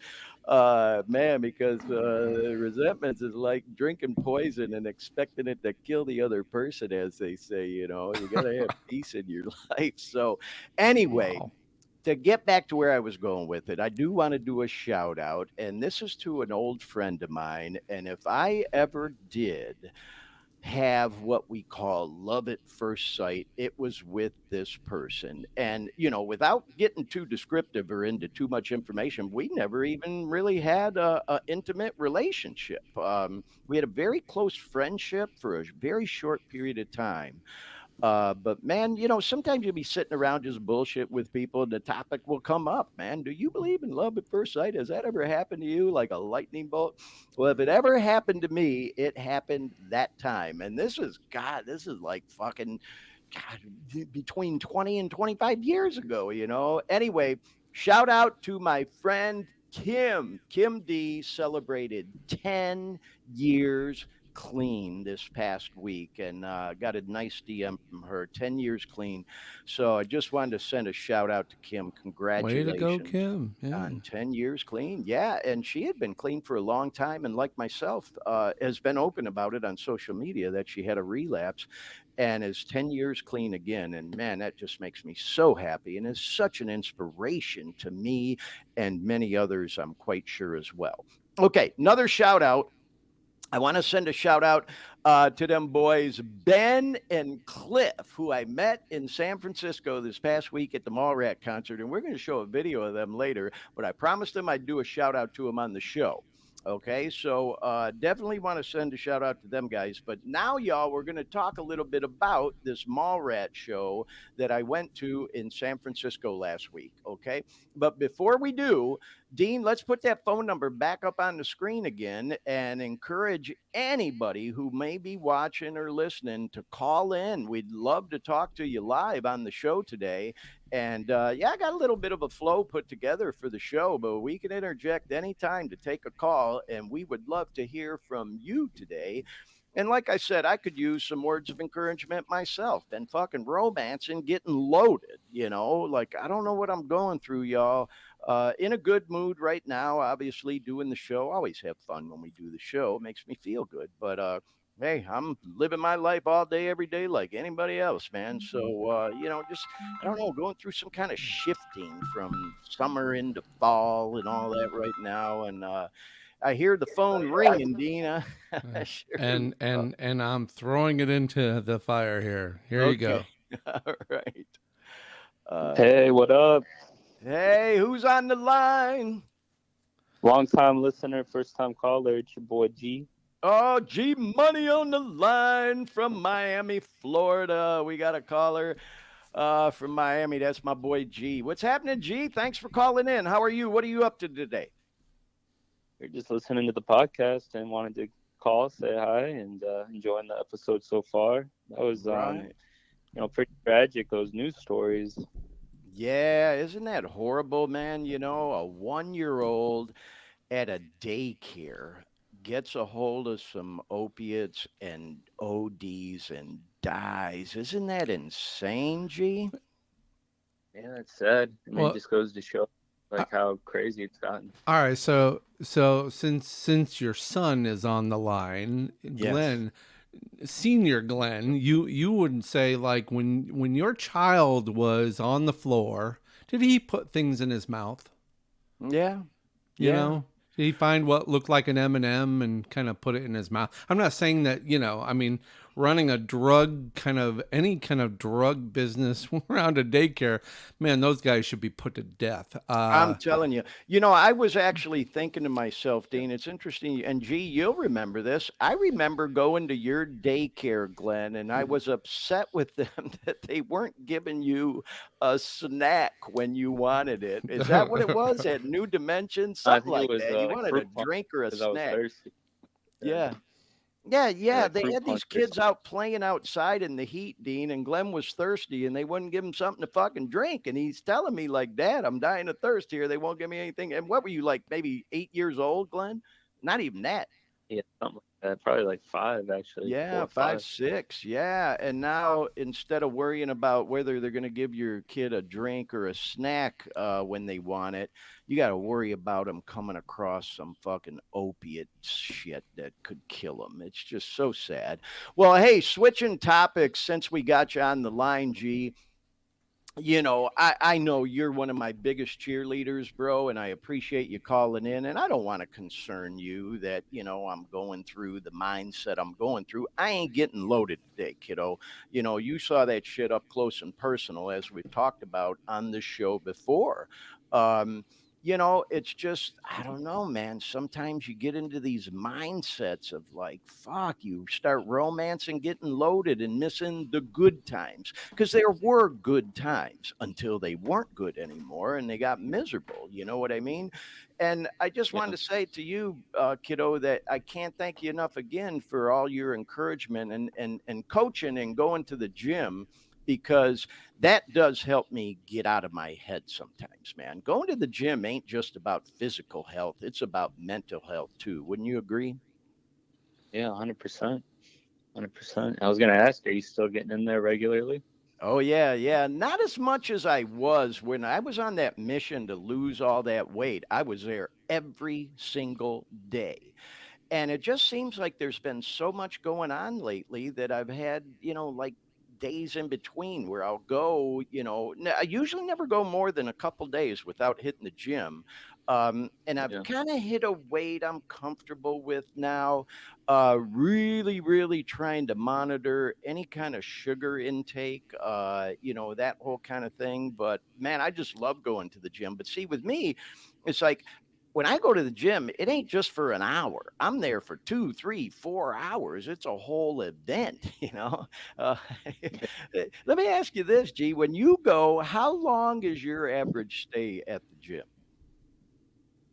Man, because resentments is like drinking poison and expecting it to kill the other person, as they say. You got to have peace in your life. So, anyway, Wow. to get back to where I was going with it, I do want to do a shout out, and this is to an old friend of mine. And if I ever did have what we call love at first sight, it was with this person. And, without getting too descriptive or into too much information, we never even really had a intimate relationship. We had a very close friendship for a very short period of time. But man, sometimes you'll be sitting around just bullshit with people and the topic will come up, man. Do you believe in love at first sight? Has that ever happened to you like a lightning bolt? Well, if it ever happened to me, it happened that time. And this is like fucking, God, between 20 and 25 years ago, Anyway, shout out to my friend Kim. Kim D celebrated 10 years clean this past week and got a nice DM from her. 10 years clean. So I just wanted to send a shout out to Kim. Way to go, Congratulations Kim. Yeah. on 10 years clean. Yeah. And she had been clean for a long time. And like myself, has been open about it on social media that she had a relapse and is 10 years clean again. And man, that just makes me so happy and is such an inspiration to me and many others, I'm quite sure as well. Okay. Another shout out I want to send a shout out to them boys, Ben and Cliff, who I met in San Francisco this past week at the Mallrat concert. And we're going to show a video of them later, but I promised them I'd do a shout out to them on the show. Okay, so definitely want to send a shout out to them guys. But now, y'all, we're going to talk a little bit about this Mallrat show that I went to in San Francisco last week. Okay, but before we do, Dean, let's put that phone number back up on the screen again and encourage anybody who may be watching or listening to call in. We'd love to talk to you live on the show today. And yeah, I got a little bit of a flow put together for the show, but we can interject anytime to take a call. And we would love to hear from you today. And like I said, I could use some words of encouragement myself. Been fucking romancing, getting loaded, you know. Like, I don't know what I'm going through, y'all. In a good mood right now, obviously, doing the show. Always have fun when we do the show. It makes me feel good. But hey, I'm living my life all day, every day, like anybody else, man. So, you know, just, I don't know, going through some kind of shifting from summer into fall and all that right now. And I hear the phone ringing, Dina. Sure. And I'm throwing it into the fire here. Here you Okay. go. All right. Hey, what up? Hey, who's on the line? Long time listener, first time caller. It's your boy G. Oh, G Money on the line from Miami, Florida. We got a caller from Miami. That's my boy G. What's happening, G? Thanks for calling in. How are you? What are you up to today? You're just listening to the podcast and wanted to call, say hi, and enjoying the episode so far. That was, Right. pretty tragic. Those news stories. Yeah, isn't that horrible, man? You know, a 1 year old at a daycare gets a hold of some opiates and ODs and dies. Isn't that insane, G? Yeah, it's sad. I mean, it Well, just goes to show uh, like how crazy it's gotten. all right. So since your son is on the line, Yes. Glenn, senior Glenn, you wouldn't say like when your child was on the floor, did he put things in his mouth? Yeah. You Yeah. know, did he find what looked like an M&M and kind of put it in his mouth? I'm not saying that, I mean, running a drug kind of any kind of drug business around a daycare, man, those guys should be put to death. I'm telling you. You know, I was actually thinking to myself, Dean, it's interesting. And G, you'll remember this. I remember going to your daycare, Glenn, and I was upset with them that they weren't giving you a snack when you wanted it. Is that what it was at New Dimension? I Something think it like was that. You like wanted a fruit punch drink or a because I was snack. thirsty. Yeah. Yeah, Yeah, yeah. like They fruit had these punch or kids something. out playing outside in the heat, Dean, and Glenn was thirsty and they wouldn't give him something to fucking drink. And he's telling me, like, Dad, I'm dying of thirst here. They won't give me anything. And what were you, like, maybe 8 years old, Glenn? Not even that. Yeah, something like that. Probably like five, actually, four Yeah, or five, five. six. Yeah. And now instead of worrying about whether they're going to give your kid a drink or a snack when they want it, you got to worry about them coming across some fucking opiate shit that could kill them. It's just so sad. Well, hey, switching topics since we got you on the line, G. You know, I know you're one of my biggest cheerleaders, bro, and I appreciate you calling in. And I don't want to concern you that, I'm going through the mindset I'm going through. I ain't getting loaded today, kiddo. You know, you saw that shit up close and personal, as we've talked about on the show before. Um, it's just, I don't know, man. Sometimes you get into these mindsets of like, fuck, you start romancing, getting loaded, and missing the good times because there were good times until they weren't good anymore and they got miserable. You know what I mean? And I just wanted Yeah, to say to you, kiddo, that I can't thank you enough again for all your encouragement and coaching and going to the gym because that does help me get out of my head sometimes, man. Going to the gym ain't just about physical health, it's about mental health too. Wouldn't you agree? yeah, 100%. 100%. I was gonna ask, are you still getting in there regularly? Oh yeah, yeah. Not as much as I was when I was on that mission to lose all that weight. I was there every single day. And it just seems like there's been so much going on lately that I've had, like days in between where I'll go, I usually never go more than a couple days without hitting the gym. And I've Yeah. kind of hit a weight I'm comfortable with now. Really, really trying to monitor any kind of sugar intake, that whole kind of thing. But man, I just love going to the gym. But see, with me, it's like when I go to the gym, it ain't just for an hour. I'm there for 2, 3, 4 hours. It's a whole event, you know. Uh, Let me ask you this, G. When you go, how long is your average stay at the gym?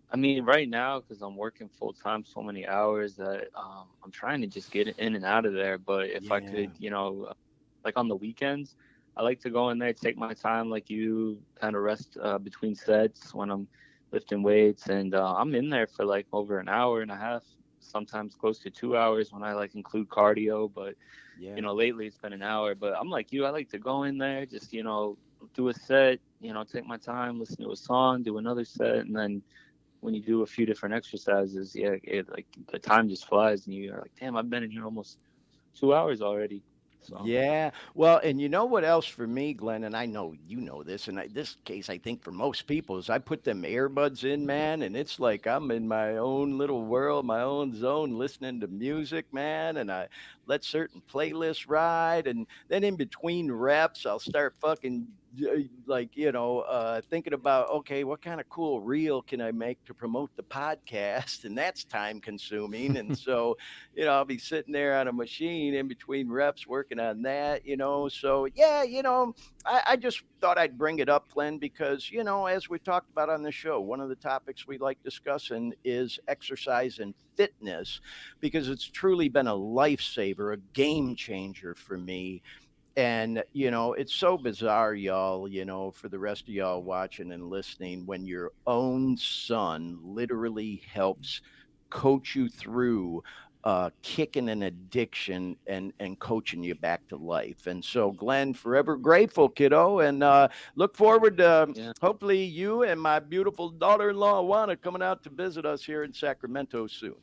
I mean, right now, because I'm working full time, so many hours that I'm trying to just get in and out of there. But if I Yeah. could, like on the weekends, I like to go in there, take my time, like you, kind of rest between sets when I'm lifting weights, and I'm in there for like over an hour and a half, sometimes close to 2 hours when I like include cardio. But Yeah. lately it's been an hour. But I'm like you, I like to go in there, just do a set, take my time, listen to a song, do another set, and then when you do a few different exercises, yeah, like the time just flies, and you're like, damn, I've been in here almost 2 hours already. So Yeah. Well, and you know what else for me, Glenn, and I know you know this, and this case, I think for most people, is I put them earbuds in, man, and it's like I'm in my own little world, my own zone, listening to music, man, and I let certain playlists ride, and then in between reps, I'll start fucking like thinking about, okay, what kind of cool reel can I make to promote the podcast, and that's time consuming, and so I'll be sitting there on a machine in between reps working on that, So, yeah, I just thought I'd bring it up, Glenn, because, as we talked about on the show, one of the topics we like discussing is exercise and fitness because it's truly been a lifesaver, a game changer for me. And, it's so bizarre, y'all, for the rest of y'all watching and listening, when your own son literally helps coach you through kicking an addiction and coaching you back to life. And so, Glenn, forever grateful, kiddo, and look forward to yeah, hopefully you and my beautiful daughter-in-law, Juana, coming out to visit us here in Sacramento soon.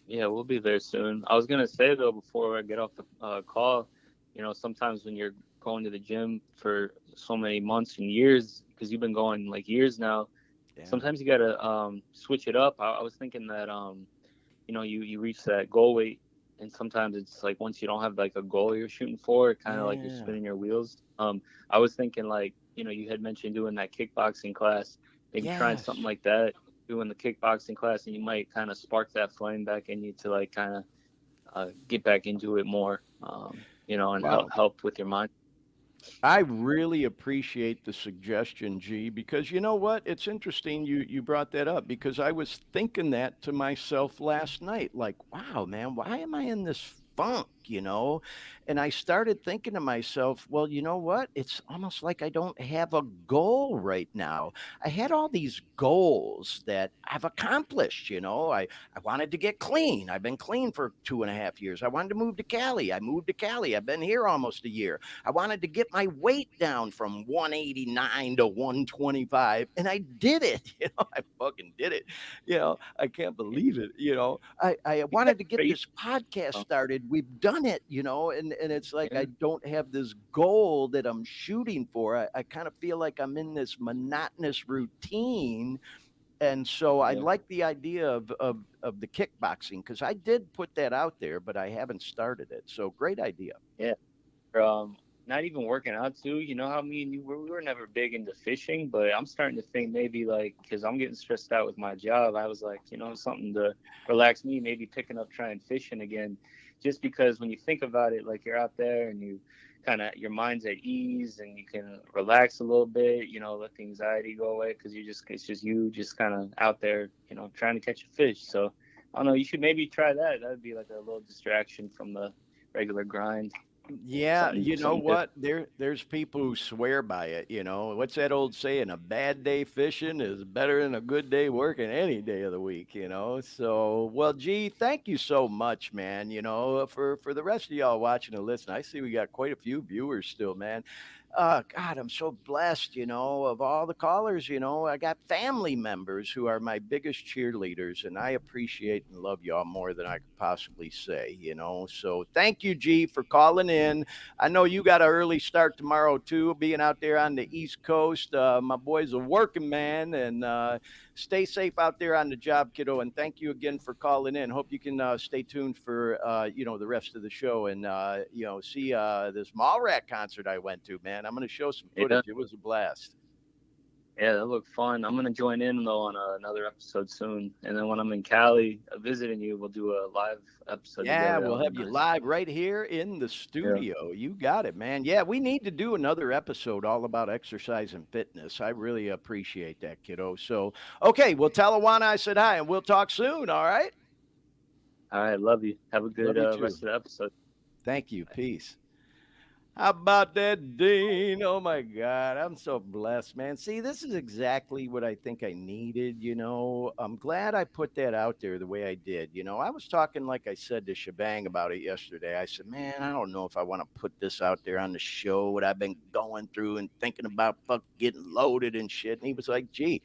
yeah, we'll be there soon. I was gonna say though, before I get off the call, sometimes when you're going to the gym for so many months and years, because you've been going like years now, Yeah. sometimes you gotta switch it up. I was thinking that you reach that goal weight, and sometimes it's like once you don't have like a goal you're shooting for, kind of like you're Yeah. spinning your wheels. I was thinking like you had mentioned doing that kickboxing class, maybe trying something Yes. like that, doing the kickboxing class, and you might kind of spark that flame back in you to like kind of get back into it more, and Well, help with your mind. I really appreciate the suggestion, G, because you know what? It's interesting you brought that up because I was thinking that to myself last night. Like, wow, man, why am I in this funk, And I started thinking to myself, well, you know what? It's almost like I don't have a goal right now. I had all these goals that I've accomplished, I wanted to get clean. I've been clean for 2.5 years. I wanted to move to Cali. I moved to Cali. I've been here almost a year. I wanted to get my weight down from 189 to 125, and I did it. I fucking did it. I can't believe it. I Yeah, wanted to get but this podcast started. We've done it, and it's like I yeah, don't have this goal that I'm shooting for. I kind of feel like I'm in this monotonous routine. And so I yeah, like the idea of the kickboxing because I did put that out there, but I haven't started it. So great idea. yeah. Not even working out too. You know how me and you we were never big into fishing, but I'm starting to think maybe like because I'm getting stressed out with my job, I was like, something to relax me, maybe picking up trying fishing again, just because when you think about it, like you're out there and you kind of your mind's at ease and you can relax a little bit, let the anxiety go away because it's just you just kind of out there, trying to catch a fish. So I don't know, you should maybe try that. That'd be like a little distraction from the regular grind. Yeah, Something you know something different. what? There's people who swear by it, What's that old saying? A bad day fishing is better than a good day working any day of the week. So, well, gee, thank you so much, man, for the rest of y'all watching and listening. I see we got quite a few viewers still, man. God, I'm so blessed, of all the callers, I got family members who are my biggest cheerleaders, and I appreciate and love y'all more than I could possibly say. So thank you, G, for calling in. I know you got an early start tomorrow, too, being out there on the East Coast. My boy's a working man, and stay safe out there on the job, kiddo. And thank you again for calling in. Hope you can stay tuned for the rest of the show and see this Mallrat concert I went to. Man, I'm going to show some Yeah, footage. It was a blast. yeah, that looked fun. I'm gonna join in though on another episode soon, and then when I'm in Cali visiting you, we'll do a live episode Yeah, together. we'll That'll be have you nice. live right here in the Yeah. studio. You got it, man. Yeah, we need to do another episode all about exercise and fitness. I really appreciate that, kiddo. So, okay, well, tell Awana I said hi, and we'll talk soon. All right. All right, love you. Have a good Love you too. rest of the episode. Thank you. Peace. How about that, Dean? Oh my God, I'm so blessed, man. See, this is exactly what I think I needed. I'm glad I put that out there the way I did. I was talking, like I said, to Shebang about it yesterday. I said, man, I don't know if I want to put this out there on the show, what I've been going through and thinking about fuck getting loaded and shit. And he was like, gee,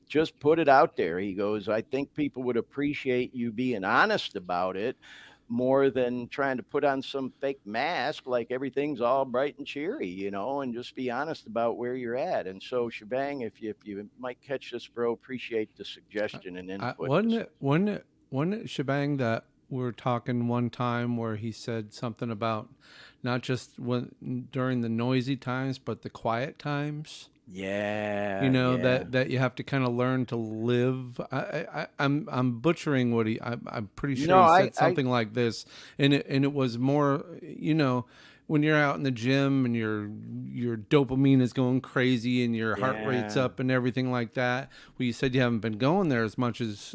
just put it out there. He goes, I think people would appreciate you being honest about it more than trying to put on some fake mask like everything's all bright and cheery, and just be honest about where you're at. And so, Shebang, if you might catch this, bro, appreciate the suggestion and input. Wasn't it Shebang that we were talking one time where he said something about not just when during the noisy times, but the quiet times? Yeah, yeah. That you have to kind of learn to live. I'm butchering what I'm pretty sure No, he I, said I, something like this, and it was more, when you're out in the gym and your dopamine is going crazy and your heart rate's yeah, up and everything like that. Well, you said you haven't been going there as much as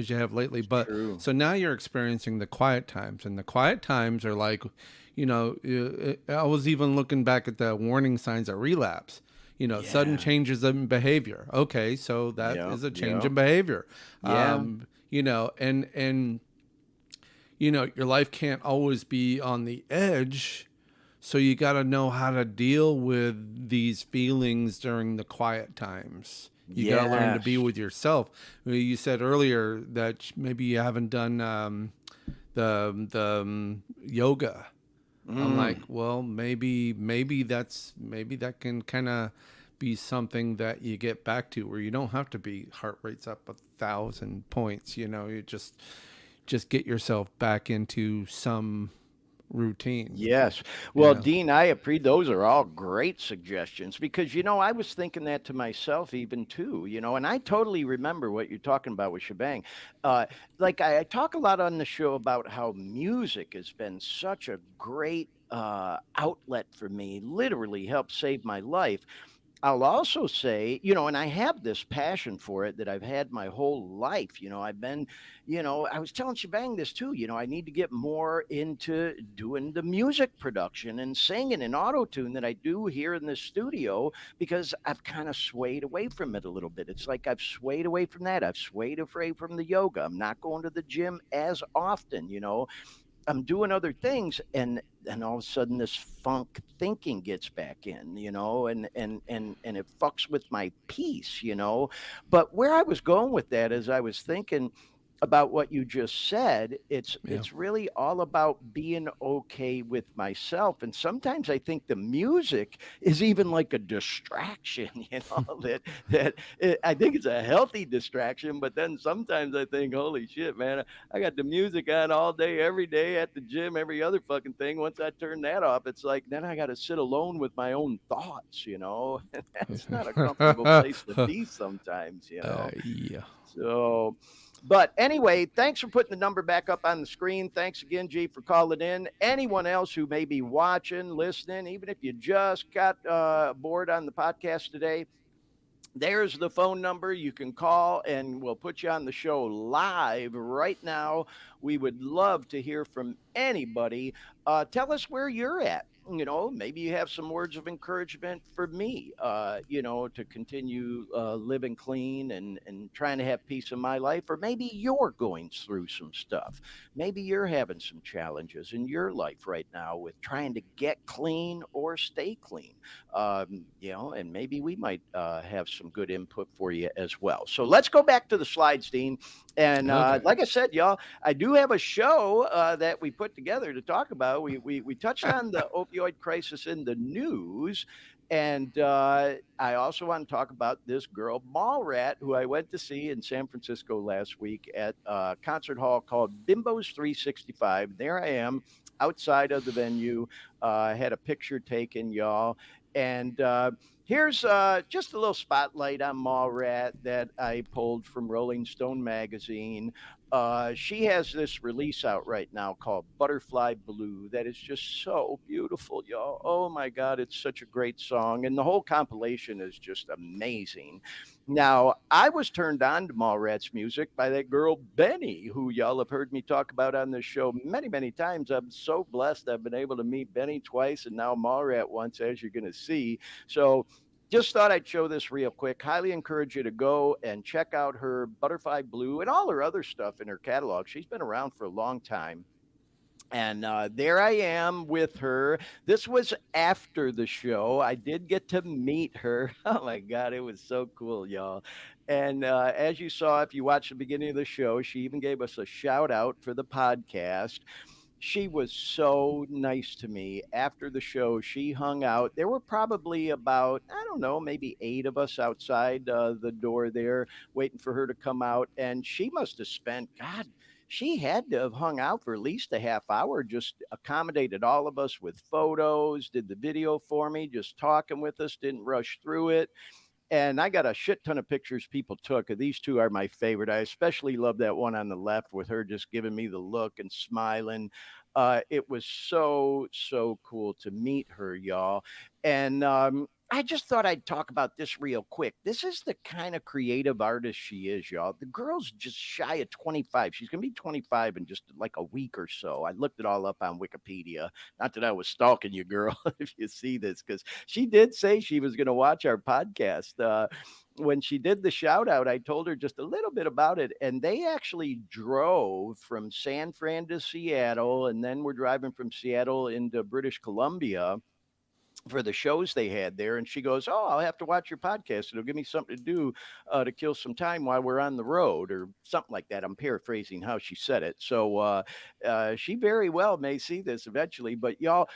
you have lately, it's but true. so now you're experiencing the quiet times, and the quiet times are like, I was even looking back at the warning signs of relapse. Sudden Yeah, changes in behavior. Okay, so that yeah, is a change yeah, in behavior. yeah, And your life can't always be on the edge. So you got to know how to deal with these feelings during the quiet times. You got to learn to be yes. with yourself. You said earlier that maybe you haven't done the yoga. I'm like, Mm, well, maybe that can kind of be something that you get back to where you don't have to be heart rates up 1,000 points. You just get yourself back into some routine. yes. Well, Yeah, Dean, I appreciate those are all great suggestions because I was thinking that to myself even too, and I totally remember what you're talking about with Shebang. Uh, like I talk a lot on the show about how music has been such a great outlet for me, literally helped save my life. I'll also say, and I have this passion for it that I've had my whole life. I've been, I was telling Shebang this too. I need to get more into doing the music production and singing and auto tune that I do here in the studio because I've kind of swayed away from it a little bit. It's like I've swayed away from that. I've swayed away from the yoga. I'm not going to the gym as often. I'm doing other things and all of a sudden this funk thinking gets back in, and it fucks with my peace. But where I was going with that is I was thinking about what you just said. it's yeah. it's really all about being okay with myself, and sometimes I think the music is even like a distraction, I think it's a healthy distraction, but then sometimes I think, holy shit, man, I got the music on all day, every day at the gym, every other fucking thing. Once I turn that off, it's like then I got to sit alone with my own thoughts. And that's not a comfortable place to be sometimes. Yeah. So, but anyway, thanks for putting the number back up on the screen. Thanks again, G, for calling in. Anyone else who may be watching, listening, even if you just got bored on the podcast today, there's the phone number. You can call and we'll put you on the show live right now. We would love to hear from anybody. Tell us where you're at. maybe you have some words of encouragement for me, to continue living clean and trying to have peace in my life. Or maybe you're going through some stuff. Maybe you're having some challenges in your life right now with trying to get clean or stay clean. And maybe we might have some good input for you as well. So let's go back to the slides, Dean. And Okay. like I said, y'all, I do have a show that we put together to talk about. We touched on the opioid crisis in the news. And I also want to talk about this girl, Mallrat, who I went to see in San Francisco last week at a concert hall called Bimbo's 365. There I am outside of the venue. I had a picture taken, y'all. And here's just a little spotlight on Mallrat that I pulled from Rolling Stone magazine. She has this release out right now called Butterfly Blue that is just so beautiful, y'all. Oh my God, it's such a great song. And the whole compilation is just amazing. Now, I was turned on to Mallrat's music by that girl, Benny, who y'all have heard me talk about on this show many, many times. I'm so blessed I've been able to meet Benny twice and now Mallrat once, as you're going to see. So, just thought I'd show this real quick. Highly encourage you to go and check out her Butterfly Blue and all her other stuff in her catalog. She's been around for a long time. And there I am with her. This was after the show. I did get to meet her. Oh my God, it was so cool, y'all. And as you saw, if you watched the beginning of the show, she even gave us a shout out for the podcast. She was so nice to me after the show. She hung out. There were probably about, I don't know, maybe 8 of us outside the door there waiting for her to come out. And she must have spent, God, she had to have hung out for at least a half hour, just accommodated all of us with photos, did the video for me, just talking with us, didn't rush through it. And I got a shit ton of pictures people took. These two are my favorite. I especially love that one on the left with her just giving me the look and smiling. It was so, so cool to meet her, y'all. And I just thought I'd talk about this real quick. This is the kind of creative artist she is, y'all. The girl's just shy of 25. She's going to be 25 in just like a week or so. I looked it all up on Wikipedia. Not that I was stalking you, girl, if you see this, because she did say she was going to watch our podcast. When she did the shout out, I told her just a little bit about it. And they actually drove from San Fran to Seattle, and then we're driving from Seattle into British Columbia for the shows they had there. And she goes, "Oh, I'll have to watch your podcast. It'll give me something to do to kill some time while we're on the road," or something like that. I'm paraphrasing how she said it. So she very well may see this eventually. But y'all,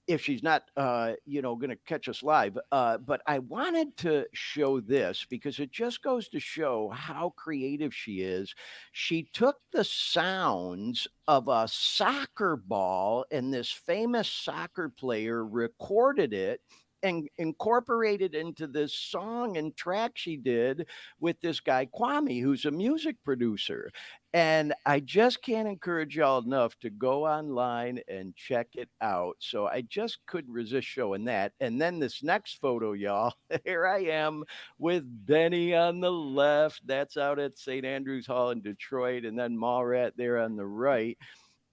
if she's not, going to catch us live. But I wanted to show this because it just goes to show how creative she is. She took the sounds of a soccer ball, and this famous soccer player recorded it and incorporated into this song and track she did with this guy Kwame, who's a music producer. And I just can't encourage y'all enough to go online and check it out. So I just couldn't resist showing that. And then this next photo, y'all, here I am with Benny on the left. That's out at St. Andrews Hall in Detroit. And then Mallrat there on the right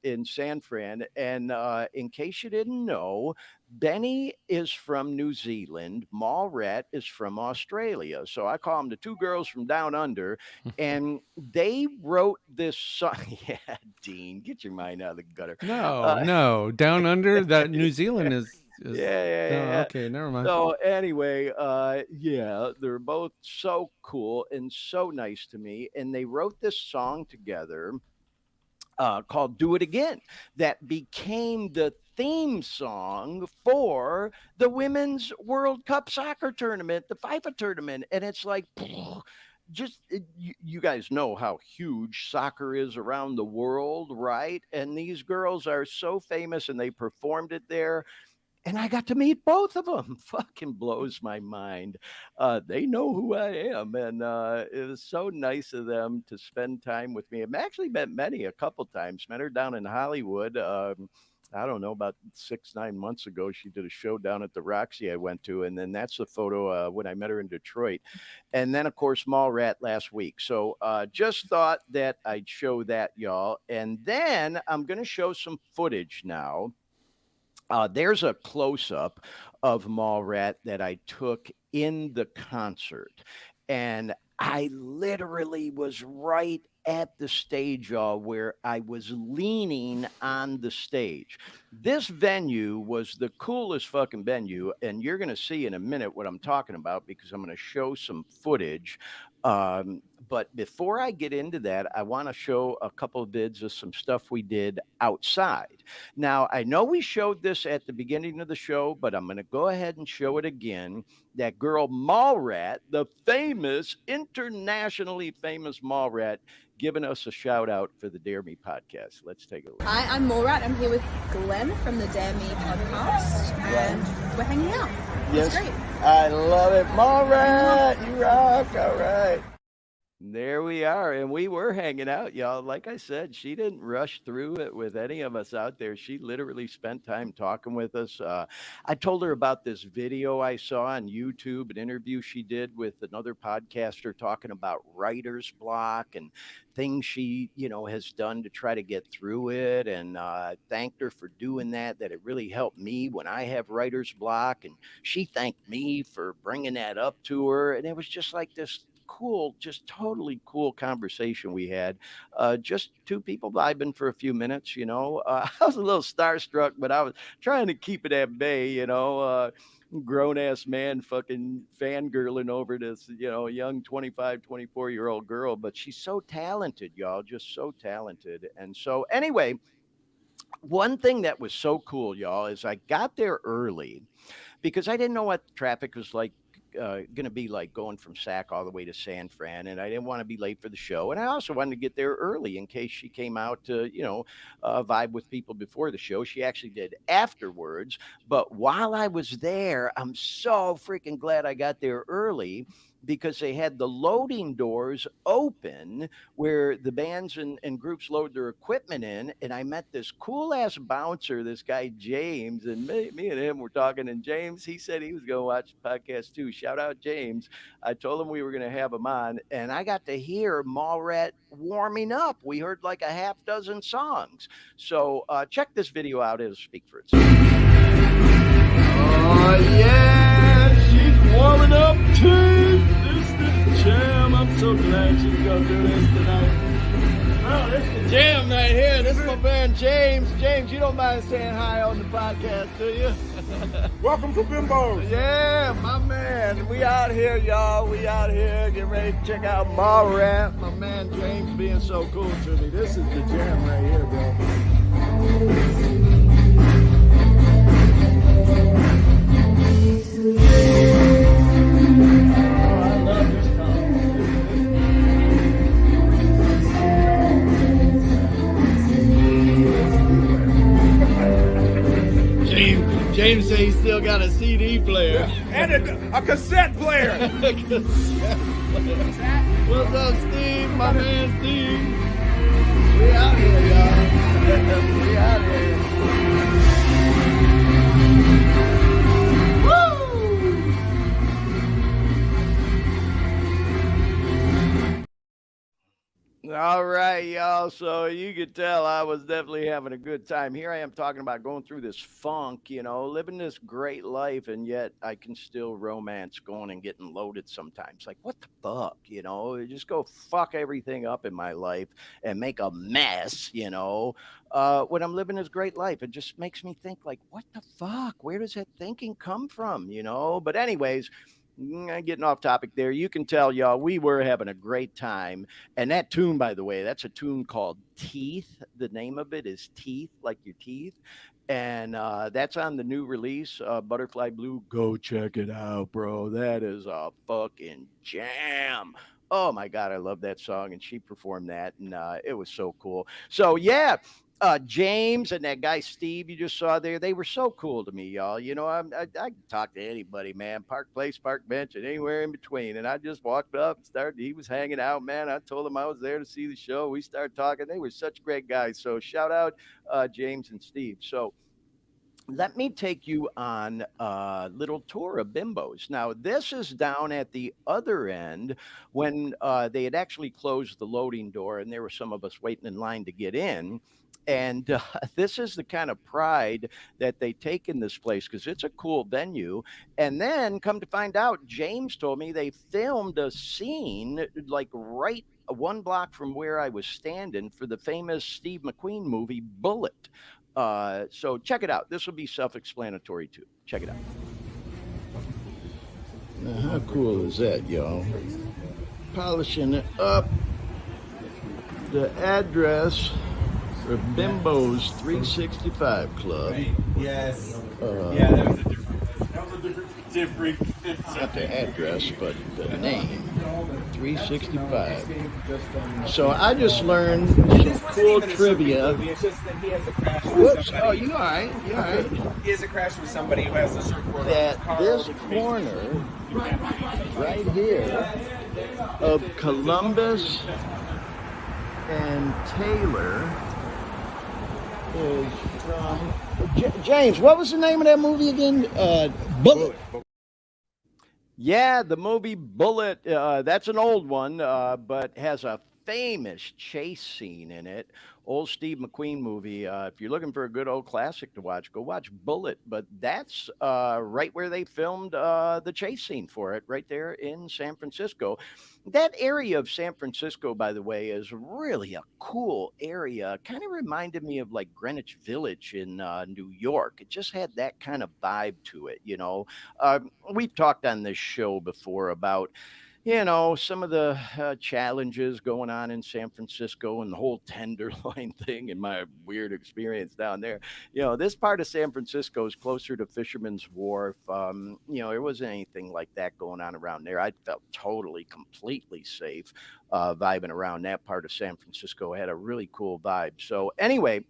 in San Fran. And in case you didn't know, Benny is from New Zealand. Mallrat is from Australia. So I call them the two girls from down under. And they wrote this song. Yeah, Dean, get your mind out of the gutter. No, Uh, no, down under that New Zealand is. yeah, yeah, Oh, yeah. okay, never mind. So anyway, yeah, they're both so cool and so nice to me. And they wrote this song together called Do It Again that became the theme song for the Women's World Cup soccer tournament, the FIFA tournament. And it's like, you guys know how huge soccer is around the world, right? And these girls are so famous and they performed it there, and I got to meet both of them. Fucking blows my mind. They know who I am, and it was so nice of them to spend time with me. I've actually met Many a couple times. Met her down in Hollywood. I don't know, about 6, 9 months ago, she did a show down at the Roxy I went to, and then that's the photo when I met her in Detroit, and then of course Mallrat last week. So just thought that I'd show that, y'all, and then I'm gonna show some footage now There's a close up of Mallrat that I took in the concert. And I literally was right at the stage, y'all, where I was leaning on the stage. This venue was the coolest fucking venue. And you're going to see in a minute what I'm talking about because I'm going to show some footage. But before I get into that, I want to show a couple of vids of some stuff we did outside. Now, I know we showed this at the beginning of the show, but I'm going to go ahead and show it again. That girl Mallrat, the famous, internationally famous Mallrat, giving us a shout out for the Dare Me podcast. Let's take a look. Hi, I'm Mallrat. I'm here with Glenn from the Dare Me podcast, and we're hanging out. It's Yes, great. I love it. Mallrat, you rock. All right. There we are. And we were hanging out, y'all. Like I said, she didn't rush through it with any of us out there. She literally spent time talking with us. I told her about this video I saw on YouTube, an interview she did with another podcaster talking about writer's block and things she, has done to try to get through it. And thanked her for doing that, that it really helped me when I have writer's block. And she thanked me for bringing that up to her. And it was just like this cool, just totally cool conversation we had. Just two people vibing for a few minutes, I was a little starstruck, but I was trying to keep it at bay, grown ass man fucking fangirling over this, young 25, 24-year old girl. But she's so talented, y'all, just so talented. And so, anyway, one thing that was so cool, y'all, is I got there early because I didn't know what traffic was like. Going to be like going from Sac all the way to San Fran, and I didn't want to be late for the show. And I also wanted to get there early in case she came out to, vibe with people before the show. She actually did afterwards. But while I was there, I'm so freaking glad I got there early because they had the loading doors open where the bands and groups load their equipment in. And I met this cool ass bouncer, this guy James, and me and him were talking. And James, he said he was going to watch the podcast too. Shout out James. I told him we were going to have him on, and I got to hear Mallrat warming up. We heard like a half dozen songs. So check this video out. It'll speak for itself. Oh yeah, she's warming up too. This is the jam. I'm so glad she's gonna do this tonight. Oh, this is the jam right here. This is my man James. James, you don't mind saying hi on the podcast, do you? Welcome to Bimbo. Yeah, my man. We out here, y'all. We out here. Get ready to check out Mallrat. My man James being so cool to me. This is the jam right here, bro. James says he's still got a CD player. And a cassette player. What's up, Steve? My man Steve. We out here, y'all. We out here. All right, y'all. So you could tell I was definitely having a good time. Here I am talking about going through this funk, living this great life, and yet I can still romance going and getting loaded sometimes. Like, what the fuck, Just go fuck everything up in my life and make a mess, when I'm living this great life. It just makes me think, like, what the fuck? Where does that thinking come from, But anyways, getting off topic there. You can tell, y'all, we were having a great time. And that tune, by the way, that's a tune called Teeth. The name of it is Teeth, like your teeth. And that's on the new release, Butterfly Blue. Go check it out, bro. That is a fucking jam. Oh my God, I love that song. And she performed that, and it was so cool. So, yeah. James and that guy Steve you just saw there, they were so cool to me, y'all. I can talk to anybody, man. Park Place, Park Bench, and anywhere in between. And I just walked up and started. He was hanging out, man. I told him I was there to see the show. We started talking. They were such great guys. So shout out James and Steve. So let me take you on a little tour of Bimbos. Now, this is down at the other end when they had actually closed the loading door, and there were some of us waiting in line to get in. And this is the kind of pride that they take in this place because it's a cool venue. And then come to find out, James told me they filmed a scene like right one block from where I was standing for the famous Steve McQueen movie Bullet. So check it out. This will be self-explanatory too. Check it out. Now, how cool is that, y'all? Polishing it up. The address for Bimbo's 365 Club. Yes. Yeah, that was a different. Not the address, but the name. 365. So I just learned some cool trivia. It's just that he has a crash with Whoops. somebody. Oh, you all right? You all right? He has a crash with somebody who has a surfboard on That his car. this which makes- corner right here of Columbus and Taylor is from James. What was the name of that movie again? Bullet. Yeah, the movie Bullet. That's an old one, but has a famous chase scene in it. Old Steve McQueen movie. If you're looking for a good old classic to watch, go watch Bullet. But that's right where they filmed the chase scene for it, right there in San Francisco. That area of San Francisco, by the way, is really a cool area. Kind of reminded me of like Greenwich Village in New York. It just had that kind of vibe to it, you know. We've talked on this show before about some of the challenges going on in San Francisco and the whole Tenderloin thing and my weird experience down there. This part of San Francisco is closer to Fisherman's Wharf. There wasn't anything like that going on around there. I felt totally, completely safe vibing around that part of San Francisco. Had a really cool vibe. So anyway,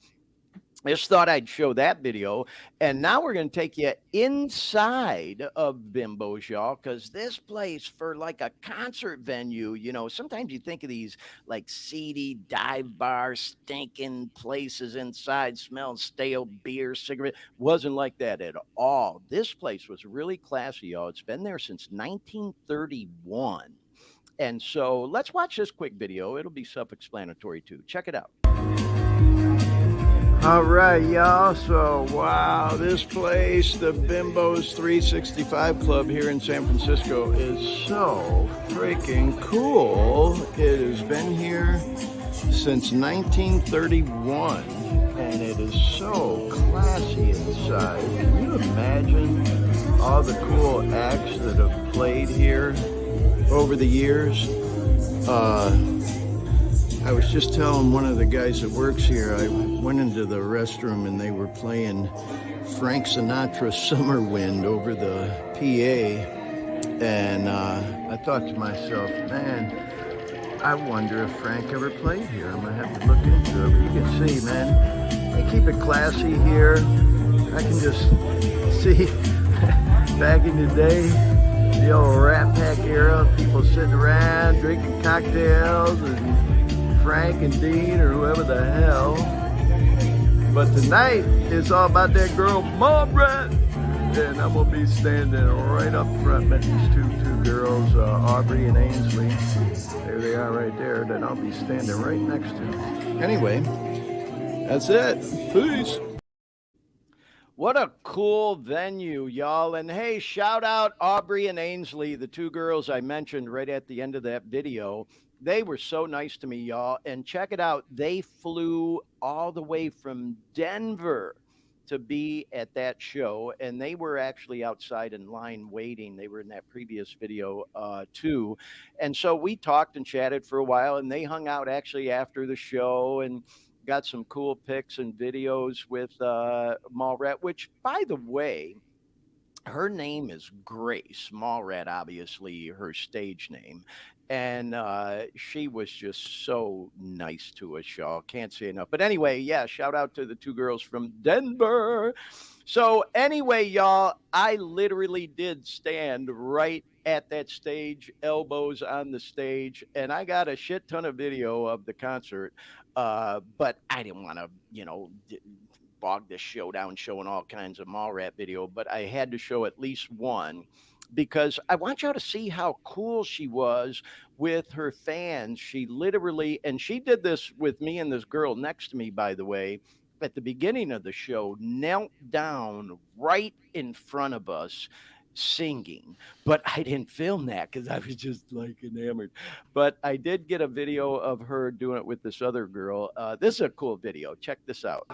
just thought I'd show that video. And now we're going to take you inside of Bimbo's, y'all, because this place for like a concert venue, sometimes you think of these like seedy dive bar, stinking places inside, smelling stale beer, cigarette. Wasn't like that at all. This place was really classy, y'all. It's been there since 1931. And so let's watch this quick video. It'll be self-explanatory too. Check it out. All right, y'all. So, wow, this place, the Bimbo's 365 Club here in San Francisco, is so freaking cool. It has been here since 1931, and it is so classy inside. Can you imagine all the cool acts that have played here over the years? I was just telling one of the guys that works here, I went into the restroom and they were playing Frank Sinatra's Summer Wind over the PA. And I thought to myself, man, I wonder if Frank ever played here. I'm going to have to look into it. But you can see, man, they keep it classy here. I can just see back in the day, the old Rat Pack era, people sitting around drinking cocktails and Frank and Dean or whoever the hell. But tonight, it's all about that girl, Mallrat. And I'm going to be standing right up front, met these two girls, Aubrey and Ainsley. There they are right there, that I'll be standing right next to. Anyway, that's it. Peace. What a cool venue, y'all. And hey, shout out Aubrey and Ainsley, the two girls I mentioned right at the end of that video. They were so nice to me, y'all. And check it out. They flew all the way from Denver to be at that show. And they were actually outside in line waiting. They were in that previous video too. And so we talked and chatted for a while, and they hung out actually after the show and got some cool pics and videos with Mallrat, which, by the way, her name is Grace Mallrat, obviously her stage name. And she was just so nice to us, y'all. Can't say enough. But anyway, yeah, shout out to the two girls from Denver. So anyway, y'all, I literally did stand right at that stage, elbows on the stage, and I got a shit ton of video of the concert. But I didn't want to, bog this show down showing all kinds of Mallrat video, but I had to show at least one. because I want y'all to see how cool she was with her fans. She literally, and she did this with me and this girl next to me, by the way, at the beginning of the show, knelt down right in front of us singing. But I didn't film that because I was just like enamored. But I did get a video of her doing it with this other girl. This is a cool video. Check this out.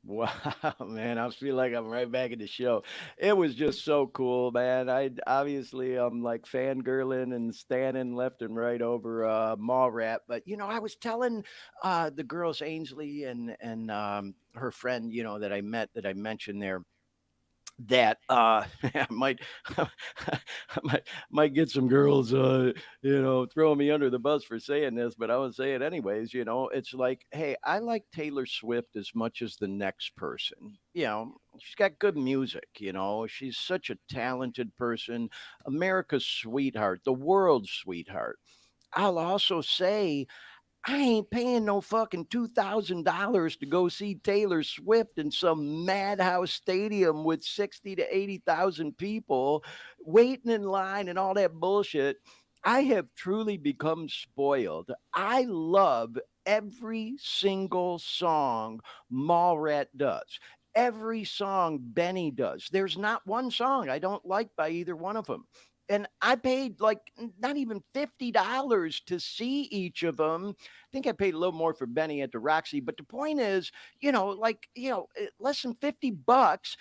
Wow, man, I feel like I'm right back in the show. It was just so cool, man. I obviously I'm like fangirling and standing left and right over Mallrat, but I was telling the girls Ainsley and her friend, that I met that I mentioned there that I might I might get some girls throwing me under the bus for saying this, but I would say it anyways. It's like, hey, I like Taylor Swift as much as the next person. She's got good music. She's such a talented person, America's sweetheart, the world's sweetheart. I'll also say I ain't paying no fucking $2,000 to go see Taylor Swift in some madhouse stadium with 60 to 80,000 people waiting in line and all that bullshit. I have truly become spoiled. I love every single song Mallrat does. Every song Benny does. There's not one song I don't like by either one of them. And I paid like not even $50 to see each of them. I think I paid a little more for Benny at the Roxy, but the point is, less than $50,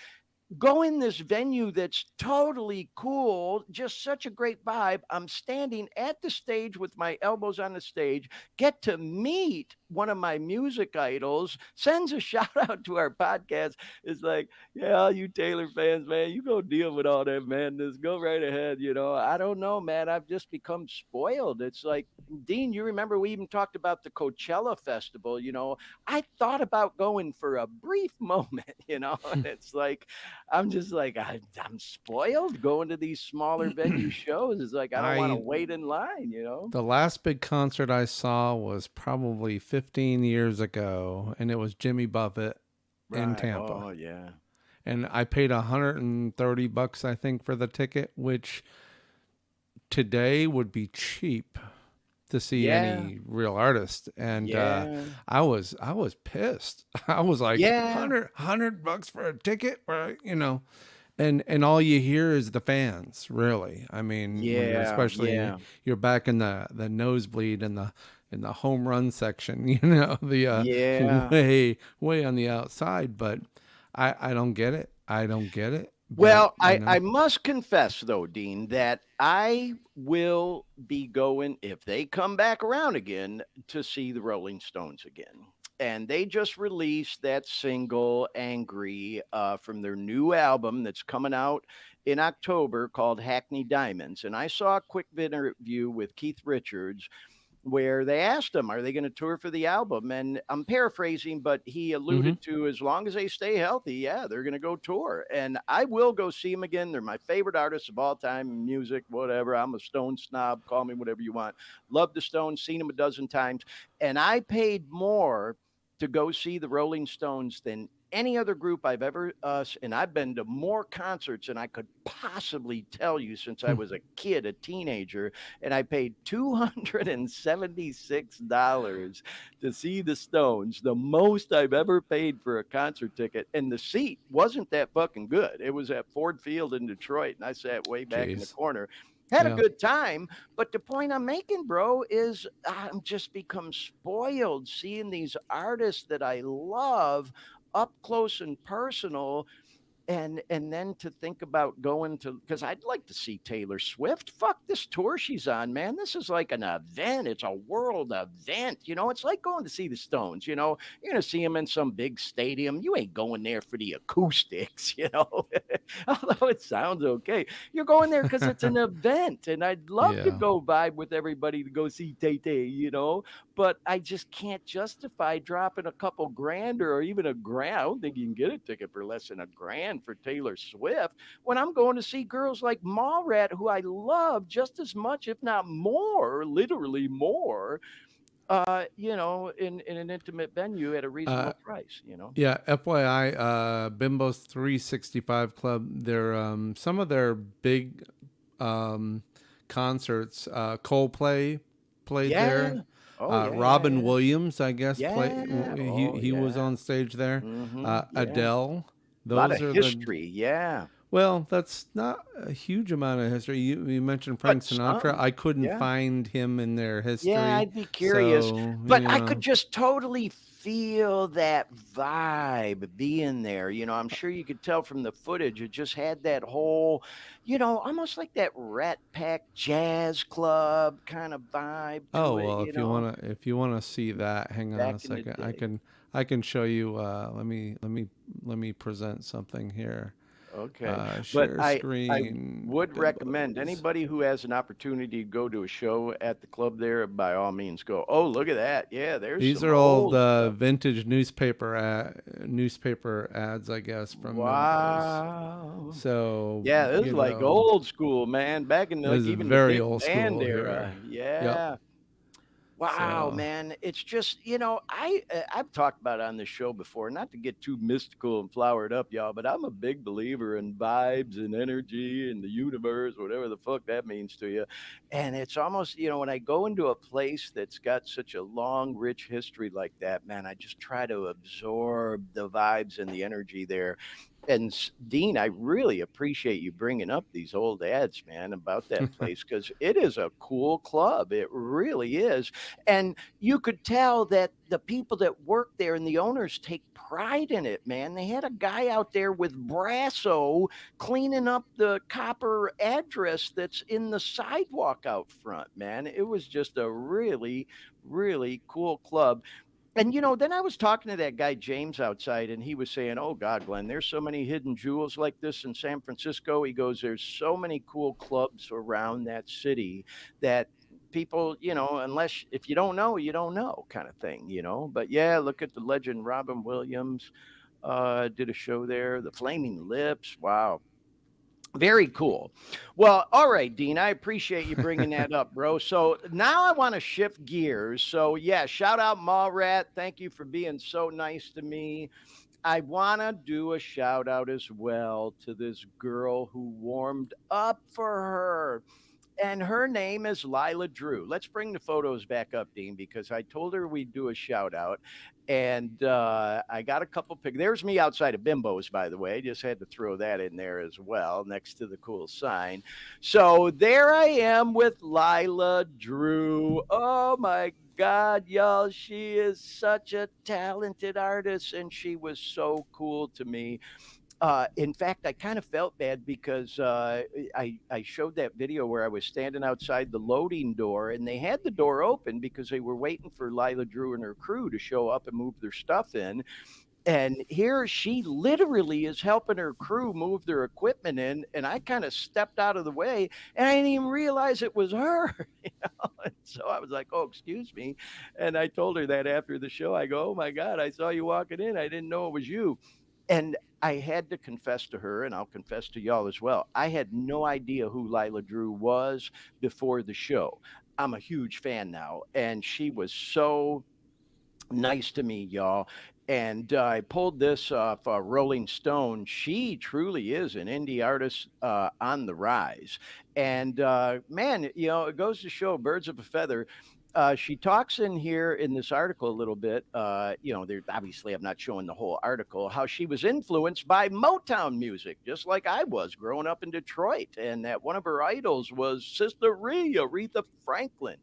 go in this venue that's totally cool, just such a great vibe. I'm standing at the stage with my elbows on the stage, get to meet one of my music idols, sends a shout out to our podcast. It's like, yeah, all you Taylor fans, man, you go deal with all that madness. Go right ahead. I don't know, man. I've just become spoiled. It's like, Dean, you remember we even talked about the Coachella Festival. I thought about going for a brief moment, and it's like, I'm just like I'm spoiled going to these smaller venue shows. It's like I don't want to wait in line. The last big concert I saw was probably 15 years ago, and it was Jimmy Buffett in Right. Tampa. Oh yeah. And I paid $130, I think, for the ticket, which today would be cheap to see Yeah. any real artist. And Yeah. I was pissed. I was like, Yeah. $100 for a ticket, or, and all you hear is the fans, really. I mean, when you're, Yeah. especially Yeah. you're back in the nosebleed and the home run section, the Yeah. way on the outside. But I don't get it. I don't get it. But Well, I must confess though, Dean, that I will be going if they come back around again to see the Rolling Stones again. And they just released that single "Angry" from their new album that's coming out in October called Hackney Diamonds. And I saw a quick interview with Keith Richards where they asked him, are they going to tour for the album? And I'm paraphrasing, but he Mhm. alluded to as long as they stay healthy, yeah, they're going to go tour. And I will go see them again. They're my favorite artists of all time in music, whatever. I'm a Stone snob, call me whatever you want. Love the Stones, seen them a dozen times. And I paid more to go see the Rolling Stones than any other group I've ever and I've been to more concerts than I could possibly tell you since I was a kid, a teenager, and I paid $276 to see the Stones, the most I've ever paid for a concert ticket. And the seat wasn't that fucking good. It was at Ford Field in Detroit, and I sat way back in the Jeez. corner. Had a Yeah. good time, but the point I'm making, bro, is I'm just become spoiled seeing these artists that I love up close and personal, and then to think about going to, because I'd like to see Taylor Swift. Fuck this tour she's on, man. This is like an event. It's a world event. It's like going to see the Stones. You're gonna see them in some big stadium. You ain't going there for the acoustics. Although it sounds okay. You're going there because it's an event, and I'd love to Yeah. go vibe with everybody to go see Tay Tay. But I just can't justify dropping a couple grand or even a grand. I don't think you can get a ticket for less than a grand for Taylor Swift when I'm going to see girls like Mallrat, who I love just as much, if not more, literally more, in an intimate venue at a Uh, reasonable price. yeah. FYI, Bimbo's 365 Club. Some of their big um, concerts. Coldplay played Yeah. there. Oh, Robin yeah. Williams, I guess, Yeah. Oh, he was yeah. on stage there. Yeah. Adele. A lot Those of are the history. Yeah. Well, that's not a huge amount of history. You mentioned Frank But Sinatra. some. I couldn't Yeah. find him in their Yeah, history, I'd be curious, so but I could just totally feel that vibe being there. I'm sure you could tell from the footage. It just had that whole, almost like that Rat Pack Jazz Club kind of vibe to Oh it, well, if you wanna see that, hang on a back in the second. day. I can show you. Let me present something here. Okay. But Share I screen. would recommend Bimbos. anybody who has an opportunity to go to a show at the club there, by all means go. Oh, look at that. Yeah, there's These some are all old the stuff. vintage newspaper ads, I guess, from Bimbos. Wow. So Yeah, this is like old school, man. Back in this like is even the very big old band school here. era. Yep. Yeah. Wow, So man. It's just, I've talked about it on this show before, not to get too mystical and flowered up, y'all, but I'm a big believer in vibes and energy and the universe, whatever the fuck that means to you. And it's almost, when I go into a place that's got such a long, rich history like that, man, I just try to absorb the vibes and the energy there. And Dean, I really appreciate you bringing up these old ads, man, about that place, because it is a cool club. It really is. And you could tell that the people that work there and the owners take pride in it, man. They had a guy out there with Brasso cleaning up the copper address that's in the sidewalk out front, man. It was just a really, really cool club. And then I was talking to that guy James outside, and he was saying, "Oh God, Glenn, there's so many hidden jewels like this in San Francisco." He goes, "There's so many cool clubs around that city that people, unless if you don't know, you don't know, kind of thing." But yeah, look at the legend Robin Williams did a show there. The Flaming Lips, wow. Very cool. Well, all right, Dean, I appreciate you bringing that up, bro. So now I want to shift gears. So, yeah, shout out Mallrat. Thank you for being so nice to me. I want to do a shout out as well to this girl who warmed up for her. And her name is Lila Drew. Let's bring the photos back up, Dean, because I told her we'd do a shout out. And I got a couple pics. There's me outside of Bimbo's, by the way. Just had to throw that in there as well, next to the cool sign. So there I am with Lila Drew. Oh my God, y'all. She is such a talented artist, and she was so cool to me. In fact, I kind of felt bad because I showed that video where I was standing outside the loading door, and they had the door open because they were waiting for Lila Drew and her crew to show up and move their stuff in. And here she literally is helping her crew move their equipment in, and I kind of stepped out of the way, and I didn't even realize it was her. And so I was like, "Oh, excuse me," and I told her that after the show. I go, "Oh my God, I saw you walking in. I didn't know it was you." And I had to confess to her, and I'll confess to y'all as well. I had no idea who Lila Drew was before the show. I'm a huge fan now, and she was so nice to me, y'all. And I pulled this off Rolling Stone. She truly is an indie artist on the rise. And man, it goes to show birds of a feather. she talks in here in this article a little bit. There obviously I'm not showing the whole article. How she was influenced by Motown music, just like I was growing up in Detroit, and that one of her idols was Sister Aretha Franklin,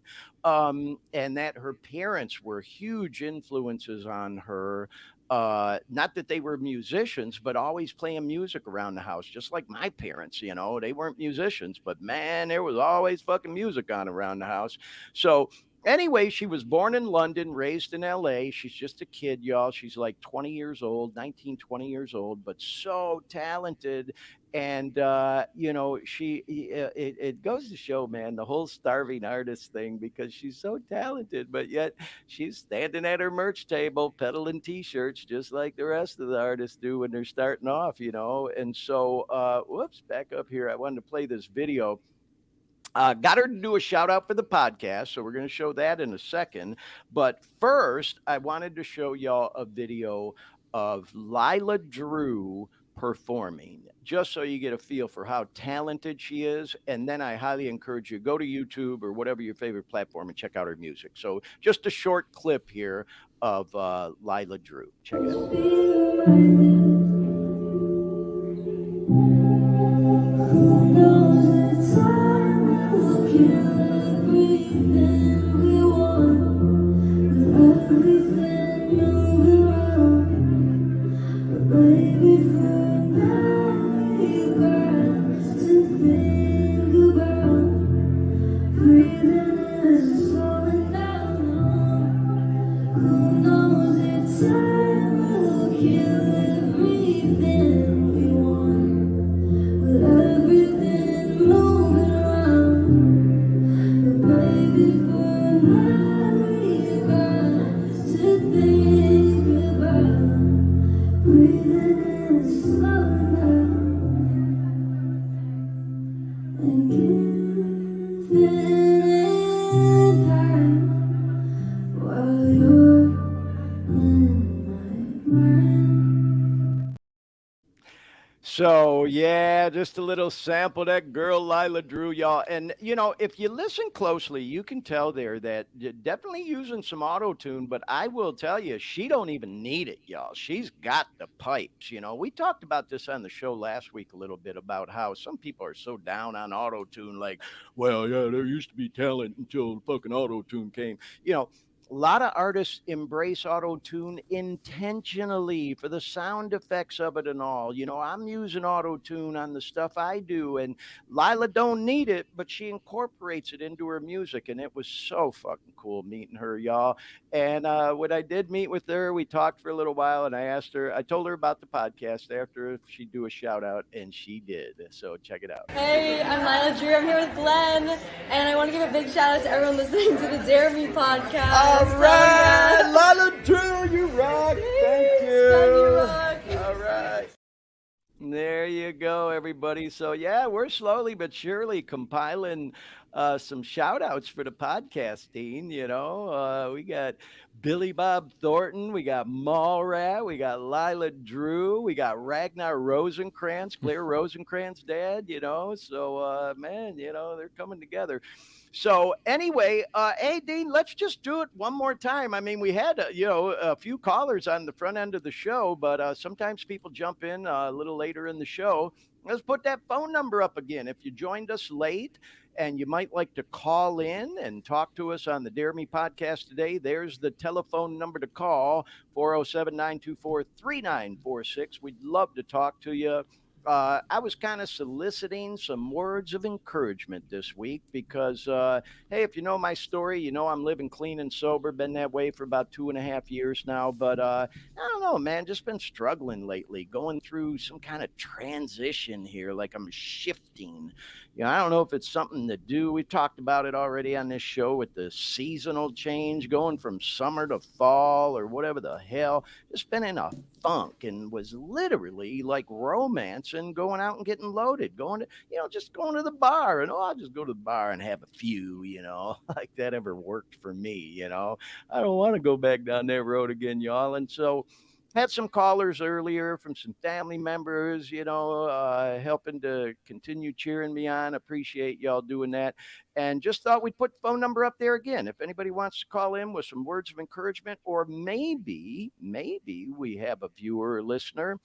and that her parents were huge influences on her. Not that they were musicians, but always playing music around the house, just like my parents. They weren't musicians, but man, there was always fucking music on around the house. So anyway, she was born in London, raised in LA. She's just a kid, y'all. She's like 20 years old, 19, 20 years old, but so talented. And it goes to show, man, the whole starving artist thing, because she's so talented, but yet she's standing at her merch table peddling t-shirts just like the rest of the artists do when they're starting off. And so whoops, back up here. I wanted to play this video. Got her to do a shout out for the podcast, so we're going to show that in a second. But first, I wanted to show y'all a video of Lila Drew performing, just so you get a feel for how talented she is. And then I highly encourage you, go to YouTube or whatever your favorite platform and check out her music. So just a short clip here of Lila Drew. Check it out. So yeah, just a little sample of that girl Lila Drew, y'all. And if you listen closely, you can tell there that you're definitely using some auto tune. But I will tell you, she don't even need it, y'all. She's got the pipes. We talked about this on the show last week a little bit about how some people are so down on auto tune, like, well, yeah, there used to be talent until the fucking auto tune came. A lot of artists embrace auto tune intentionally for the sound effects of it and all. I'm using auto tune on the stuff I do, and Lila don't need it, but she incorporates it into her music, and it was so fucking cool meeting her, y'all. And when I did meet with her, we talked for a little while, and I told her about the podcast after if she'd do a shout out, and she did. So check it out. Hey, I'm Lila Drew. I'm here with Glenn, and I want to give a big shout out to everyone listening to the Dare Me podcast. All right, Lila Drew, you rock. Thank you. All right. There you go, everybody. So yeah, we're slowly but surely compiling some shout outs for the podcast, Dean. We got Billy Bob Thornton, we got Mallrat, we got Lila Drew, we got Ragnar Rosencrantz, Claire Rosencrantz' dad. So man, they're coming together. So anyway, hey Dean, let's just do it one more time. I mean, we had a few callers on the front end of the show, but sometimes people jump in a little later in the show. Let's put that phone number up again. If you joined us late and you might like to call in and talk to us on the Dare Me podcast today, there's the telephone number to call, 407-924-3946. We'd love to talk to you. I was kind of soliciting some words of encouragement this week because, hey, if you know my story, I'm living clean and sober, been that way for about 2.5 years now. But I don't know, man, just been struggling lately, going through some kind of transition here, like I'm shifting. I don't know if it's something to do. We've talked about it already on this show with the seasonal change, going from summer to fall or whatever the hell. Just been in a funk and was literally like romancing going out and getting loaded, going to, just going to the bar, and I'll just go to the bar and have a few, like that ever worked for me. I don't want to go back down that road again, y'all. And so Had some callers earlier from some family members, helping to continue cheering me on. Appreciate y'all doing that. And just thought we'd put the phone number up there again. If anybody wants to call in with some words of encouragement, or maybe we have a viewer or listener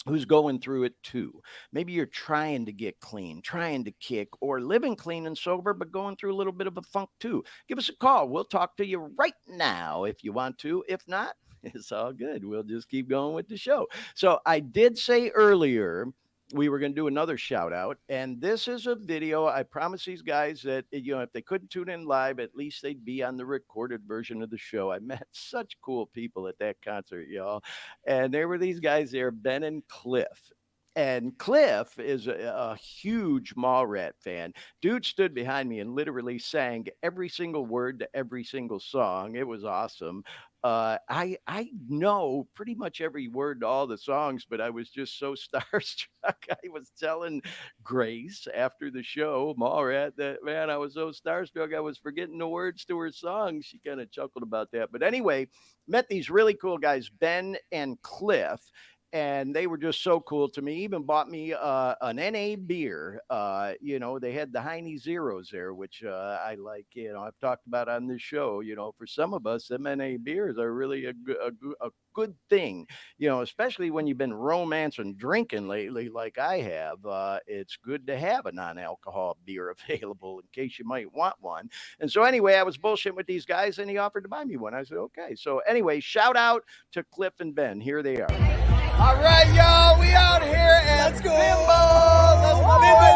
who's going through it too. Maybe you're trying to get clean, trying to kick, or living clean and sober, but going through a little bit of a funk too. Give us a call. We'll talk to you right now if you want to. If not, it's all good. We'll just keep going with the show. So I did say earlier we were going to do another shout out, and this is a video. I promise these guys that if they couldn't tune in live, at least they'd be on the recorded version of the show. I met such cool people at that concert, y'all, and there were these guys there, Ben and Cliff. And Cliff is a huge Mallrat fan. Dude stood behind me and literally sang every single word to every single song. It was awesome. I know pretty much every word to all the songs, but I was just so starstruck. I was telling Grace after the show, Mallrat, that man, I was so starstruck I was forgetting the words to her song. She kind of chuckled about that. But anyway, met these really cool guys, Ben and Cliff, and they were just so cool to me. Even bought me an NA beer. They had the Heine Zeros there, which I like. I've talked about on this show. For some of us, them NA beers are really a good thing. Especially when you've been romancing drinking lately, like I have. It's good to have a non-alcohol beer available in case you might want one. And so anyway, I was bullshitting with these guys, and he offered to buy me one. I said, okay. So anyway, shout out to Cliff and Ben. Here they are. All right, y'all, we out here at Bimbo. That's my boy.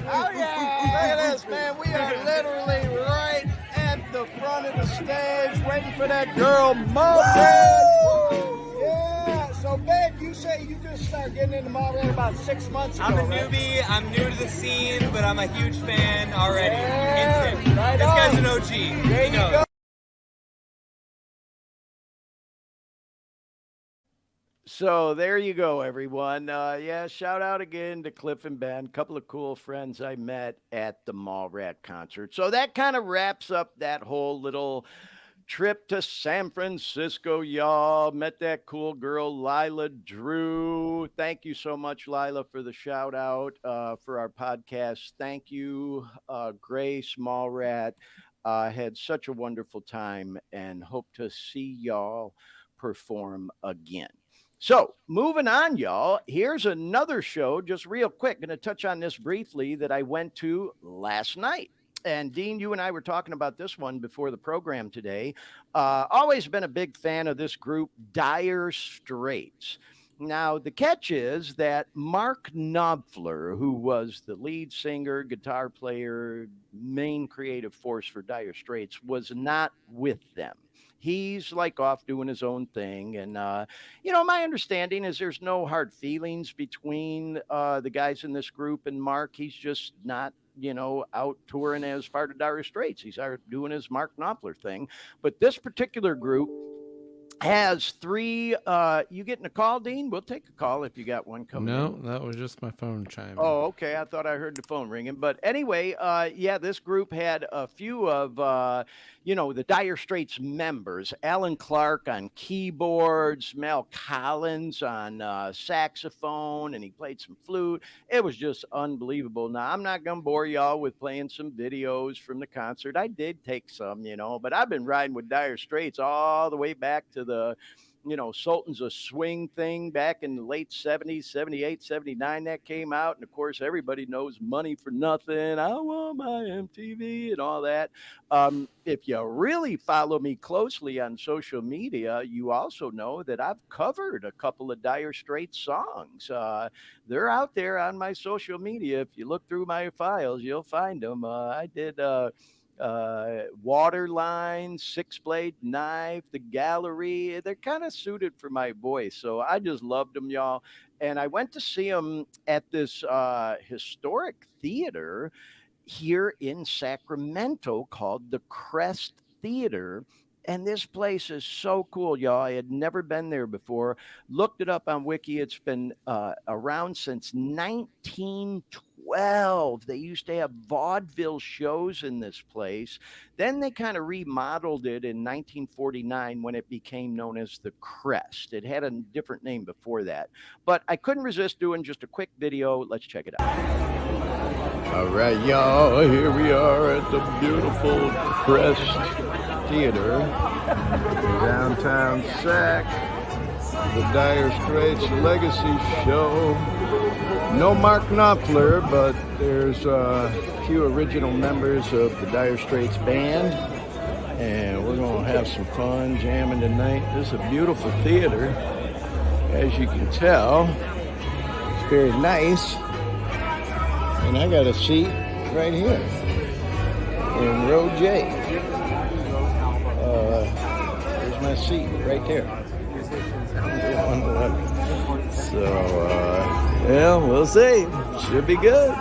Oh yeah! Look at this, man. We are literally right at the front of the stage, waiting for that girl, Mallrat. Yeah. So, Ben, you say you just started getting into Mallrat about 6 months ago. I'm a newbie. I'm new to the scene, but I'm a huge fan already. Yeah, right this on. guy's an OG. There you go. So there you go, everyone. Shout out again to Cliff and Ben, a couple of cool friends I met at the Mallrat concert. So that kind of wraps up that whole little trip to San Francisco, y'all. Met that cool girl, Lila Drew. Thank you so much, Lila, for the shout out for our podcast. Thank you, Grace, Mallrat. Had such a wonderful time and hope to see y'all perform again. So, moving on, y'all, here's another show, just real quick. Going to touch on this briefly that I went to last night. And Dean, you and I were talking about this one before the program today. Always been a big fan of this group, Dire Straits. Now, the catch is that Mark Knopfler, who was the lead singer, guitar player, main creative force for Dire Straits, was not with them. He's like off doing his own thing. And, my understanding is there's no hard feelings between the guys in this group and Mark. He's just not, out touring as part of Dire Straits. He's out doing his Mark Knopfler thing. But this particular group has three. You getting a call, Dean? We'll take a call if you got one coming in. No, that was just my phone chiming. Oh, okay. I thought I heard the phone ringing. But anyway, this group had a few of, the Dire Straits members. Alan Clark on keyboards, Mel Collins on saxophone, and he played some flute. It was just unbelievable. Now, I'm not going to bore y'all with playing some videos from the concert. I did take some, but I've been riding with Dire Straits all the way back to the Sultans of Swing thing back in the late 70s, 78, 79 that came out. And of course, everybody knows Money for Nothing. I want my MTV and all that. If you really follow me closely on social media, you also know that I've covered a couple of Dire Straits songs. They're out there on my social media. If you look through my files, you'll find them. I did Waterline, Six Blade Knife, The Gallery. They're kind of suited for my voice. So I just loved them, y'all. And I went to see them at this historic theater here in Sacramento called the Crest Theater. And this place is so cool, y'all. I had never been there before. Looked it up on Wiki. It's been around since 1912. 12. They used to have vaudeville shows in this place. Then they kind of remodeled it in 1949 when it became known as the Crest. It had a different name before that. But I couldn't resist doing just a quick video. Let's check it out. All right, y'all, here we are at the beautiful Crest Theater, downtown Sac, the Dire Straits Legacy Show. No Mark Knopfler, but there's a few original members of the Dire Straits band, and we're going to have some fun jamming tonight. This is a beautiful theater, as you can tell. It's very nice. And I got a seat right here in row J. There's my seat right there. So, yeah, we'll see. Should be good.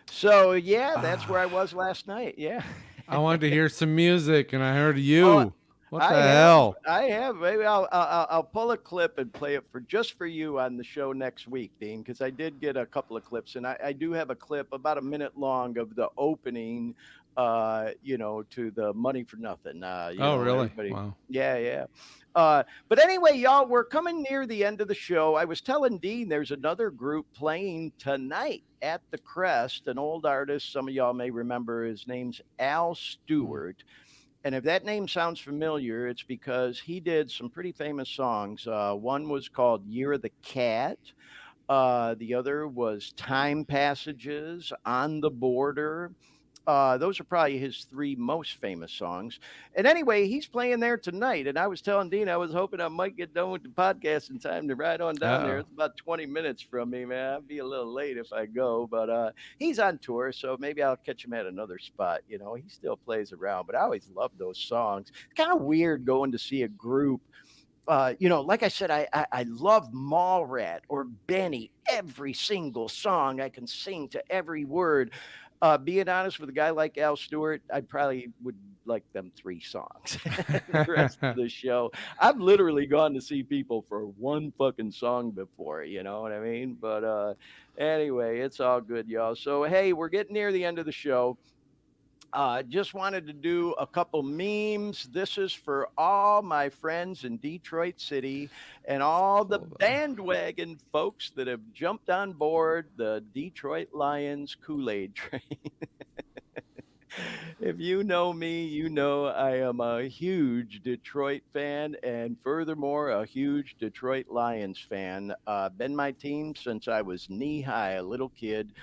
So, yeah, that's where I was last night. Yeah. I wanted to hear some music, and I heard you. What the I hell? have. Maybe I'll pull a clip and play it for just for you on the show next week, Dean, because I did get a couple of clips, and I do have a clip about a minute long of the opening, to the Money for Nothing. Oh, really? Wow. Yeah. But anyway, y'all, we're coming near the end of the show. I was telling Dean there's another group playing tonight at the Crest, an old artist. Some of y'all may remember his name's Al Stewart. And if that name sounds familiar, it's because he did some pretty famous songs. One was called Year of the Cat. The other was Time Passages, On the Border. Those are probably his three most famous songs. And anyway, he's playing there tonight. And I was telling Dean, I was hoping I might get done with the podcast in time to ride on down there. It's about 20 minutes from me, man. I'll be a little late if I go. But he's on tour, so maybe I'll catch him at another spot. He still plays around. But I always love those songs. It's kind of weird going to see a group. Like I said, I love Mallrat or Benny. Every single song I can sing to every word. Being honest with a guy like Al Stewart, I probably would like them three songs the rest of the show. I've literally gone to see people for one fucking song before, you know what I mean? But anyway, it's all good, y'all. So, hey, we're getting near the end of the show. Just wanted to do a couple memes. This is for all my friends in Detroit City and all the bandwagon folks that have jumped on board the Detroit Lions Kool-Aid train. If you know me, you know I am a huge Detroit fan, and furthermore, a huge Detroit Lions fan. Been my team since I was knee-high, a little kid.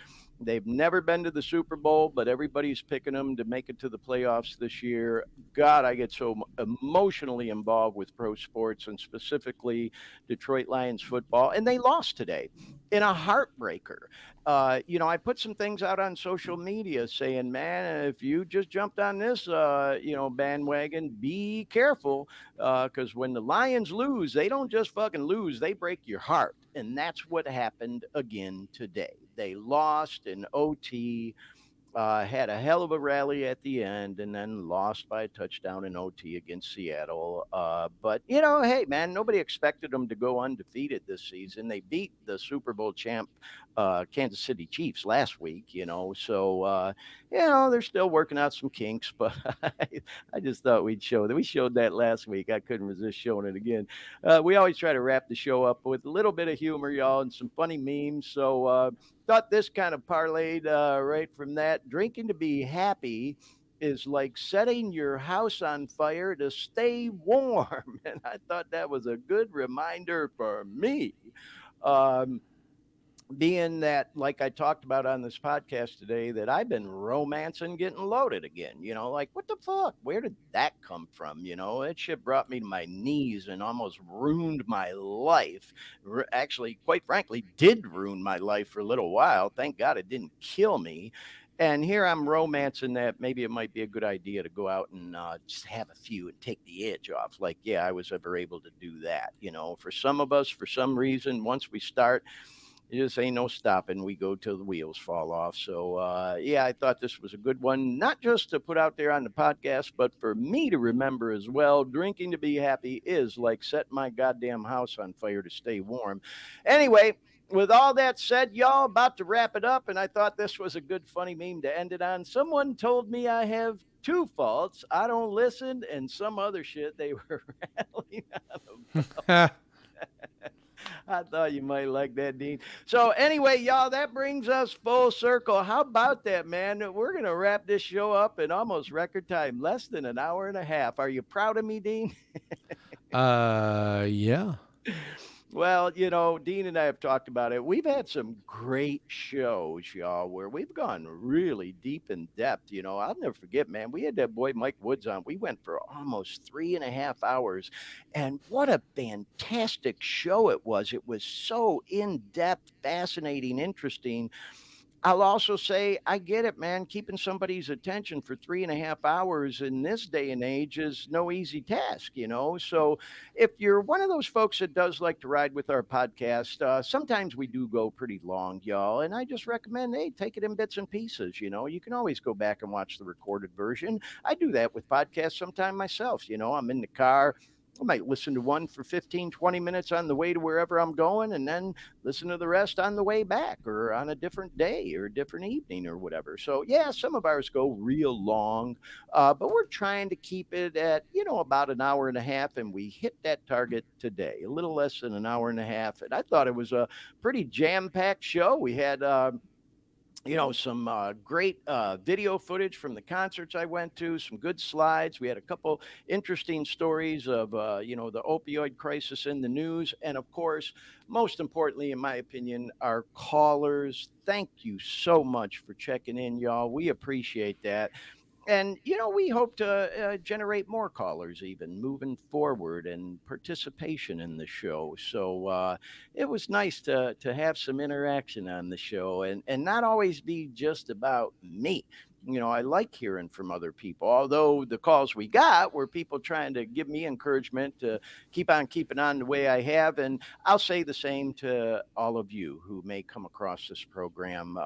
They've never been to the Super Bowl, but everybody's picking them to make it to the playoffs this year. God, I get so emotionally involved with pro sports and specifically Detroit Lions football. And they lost today in a heartbreaker. I put some things out on social media saying, man, if you just jumped on this, bandwagon, be careful. Because when the Lions lose, they don't just fucking lose, they break your heart. And that's what happened again today. They lost in OT, had a hell of a rally at the end, and then lost by a touchdown in OT against Seattle. But, hey, man, nobody expected them to go undefeated this season. They beat the Super Bowl champ Kansas City Chiefs last week, so, they're still working out some kinks, but I just thought we'd show that. We showed that last week. I couldn't resist showing it again. We always try to wrap the show up with a little bit of humor, y'all, and some funny memes. So thought this kind of parlayed right from that. Drinking to be happy is like setting your house on fire to stay warm. And I thought that was a good reminder for me. Being that, like I talked about on this podcast today, that I've been romancing getting loaded again, like what the fuck? Where did that come from? That shit brought me to my knees and almost ruined my life. Actually, quite frankly, did ruin my life for a little while. Thank God it didn't kill me. And here I'm romancing that maybe it might be a good idea to go out and just have a few and take the edge off. Like, yeah, I was ever able to do that. For some of us, for some reason, once we start, it just ain't no stopping. We go till the wheels fall off. So, I thought this was a good one, not just to put out there on the podcast, but for me to remember as well. Drinking to be happy is like setting my goddamn house on fire to stay warm. Anyway, with all that said, y'all, about to wrap it up, and I thought this was a good, funny meme to end it on. Someone told me I have two faults. I don't listen, and some other shit they were rattling on about. I thought you might like that, Dean. So anyway, y'all, that brings us full circle. How about that, man? We're gonna wrap this show up in almost record time, less than an hour and a half. Are you proud of me, Dean? Yeah. Well, Dean and I have talked about it. We've had some great shows, y'all, where we've gone really deep in depth. I'll never forget, man. We had that boy Mike Woods on. We went for almost 3.5 hours. And what a fantastic show it was. It was so in depth, fascinating, interesting. I'll also say, I get it, man. Keeping somebody's attention for 3.5 hours in this day and age is no easy task. So, if you're one of those folks that does like to ride with our podcast, sometimes we do go pretty long, y'all. And I just recommend, hey, take it in bits and pieces. You can always go back and watch the recorded version. I do that with podcasts sometime myself. I'm in the car. I might listen to one for 15, 20 minutes on the way to wherever I'm going, and then listen to the rest on the way back or on a different day or a different evening or whatever. So, yeah, some of ours go real long, but we're trying to keep it at, about an hour and a half, and we hit that target today, a little less than an hour and a half. And I thought it was a pretty jam-packed show. We had some great video footage from the concerts I went to, some good slides. We had a couple interesting stories of, the opioid crisis in the news. And of course, most importantly, in my opinion, our callers. Thank you so much for checking in, y'all. We appreciate that. And, we hope to generate more callers even moving forward and participation in the show. So it was nice to have some interaction on the show and not always be just about me. I like hearing from other people, although the calls we got were people trying to give me encouragement to keep on keeping on the way I have. And I'll say the same to all of you who may come across this program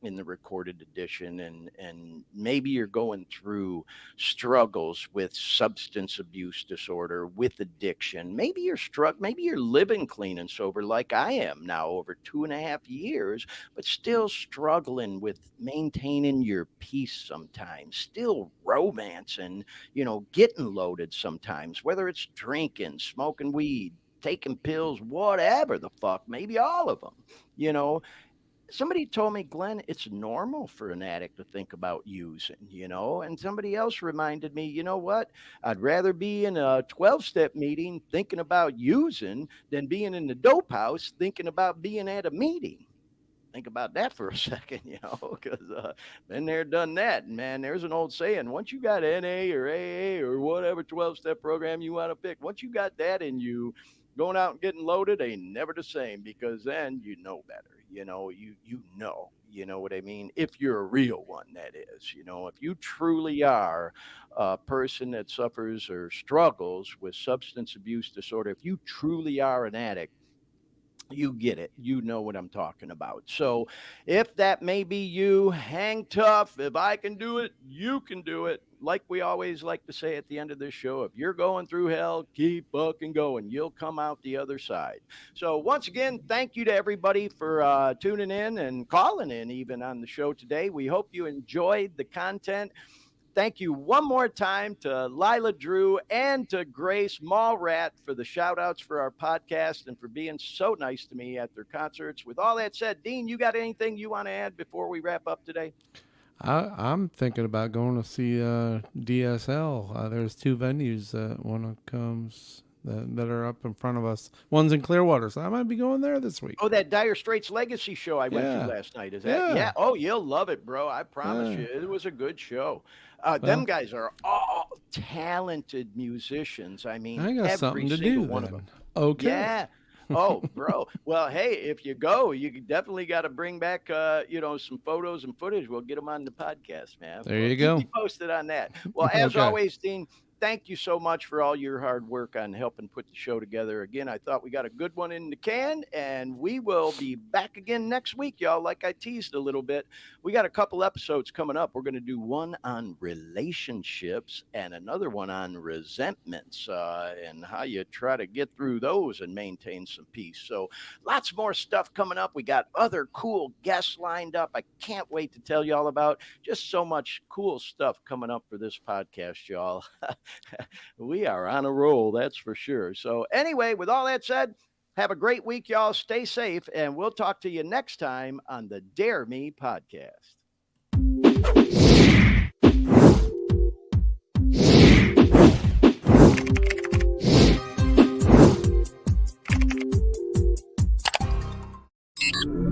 in the recorded edition. And maybe you're going through struggles with substance abuse disorder, with addiction. Maybe maybe you're living clean and sober like I am now over 2.5 years, but still struggling with maintaining your peace sometimes, still romancing, getting loaded sometimes, whether it's drinking, smoking weed, taking pills, whatever the fuck, maybe all of them. Somebody told me, Glenn, it's normal for an addict to think about using, and somebody else reminded me, you know what? I'd rather be in a 12-step meeting thinking about using than being in the dope house thinking about being at a meeting. Think about that for a second, because been there, done that. And man, there's an old saying: once you got NA or AA or whatever 12-step program you want to pick, once you got that in you, going out and getting loaded ain't never the same, because then you know better. You know what I mean? If you're a real one, that is. If you truly are a person that suffers or struggles with substance abuse disorder, if you truly are an addict, you get it. You know what I'm talking about. So if that may be you, hang tough. If I can do it, you can do it. Like we always like to say at the end of this show, if you're going through hell, keep fucking going. You'll come out the other side. So once again, thank you to everybody for tuning in and calling in even on the show today. We hope you enjoyed the content. Thank you one more time to Lila Drew and to Grace Mallrat for the shout outs for our podcast and for being so nice to me at their concerts. With all that said, Dean, you got anything you want to add before we wrap up today? I'm thinking about going to see DSL. There's two venues that one comes that are up in front of us. One's in Clearwater, so I might be going there this week. Oh, that Dire Straits Legacy show I went to last night. Is that? Yeah. Oh, you'll love it, bro. I promise you. It was a good show. Them guys are all talented musicians. I mean, I got something to do one then. of them. Okay. Yeah. Oh, bro. Well, hey, if you go, you definitely got to bring back, some photos and footage. We'll get them on the podcast, man. There you go. Keep me posted on that. Well, as always, Dean, thank you so much for all your hard work on helping put the show together. Again, I thought we got a good one in the can, and we will be back again next week, y'all. Like I teased a little bit, we got a couple episodes coming up. We're going to do one on relationships and another one on resentments and how you try to get through those and maintain some peace. So lots more stuff coming up. We got other cool guests lined up. I can't wait to tell you all about. Just so much cool stuff coming up for this podcast, y'all. We are on a roll, that's for sure. So anyway, with all that said, have a great week, y'all. Stay safe, and we'll talk to you next time on the Dare Me podcast. You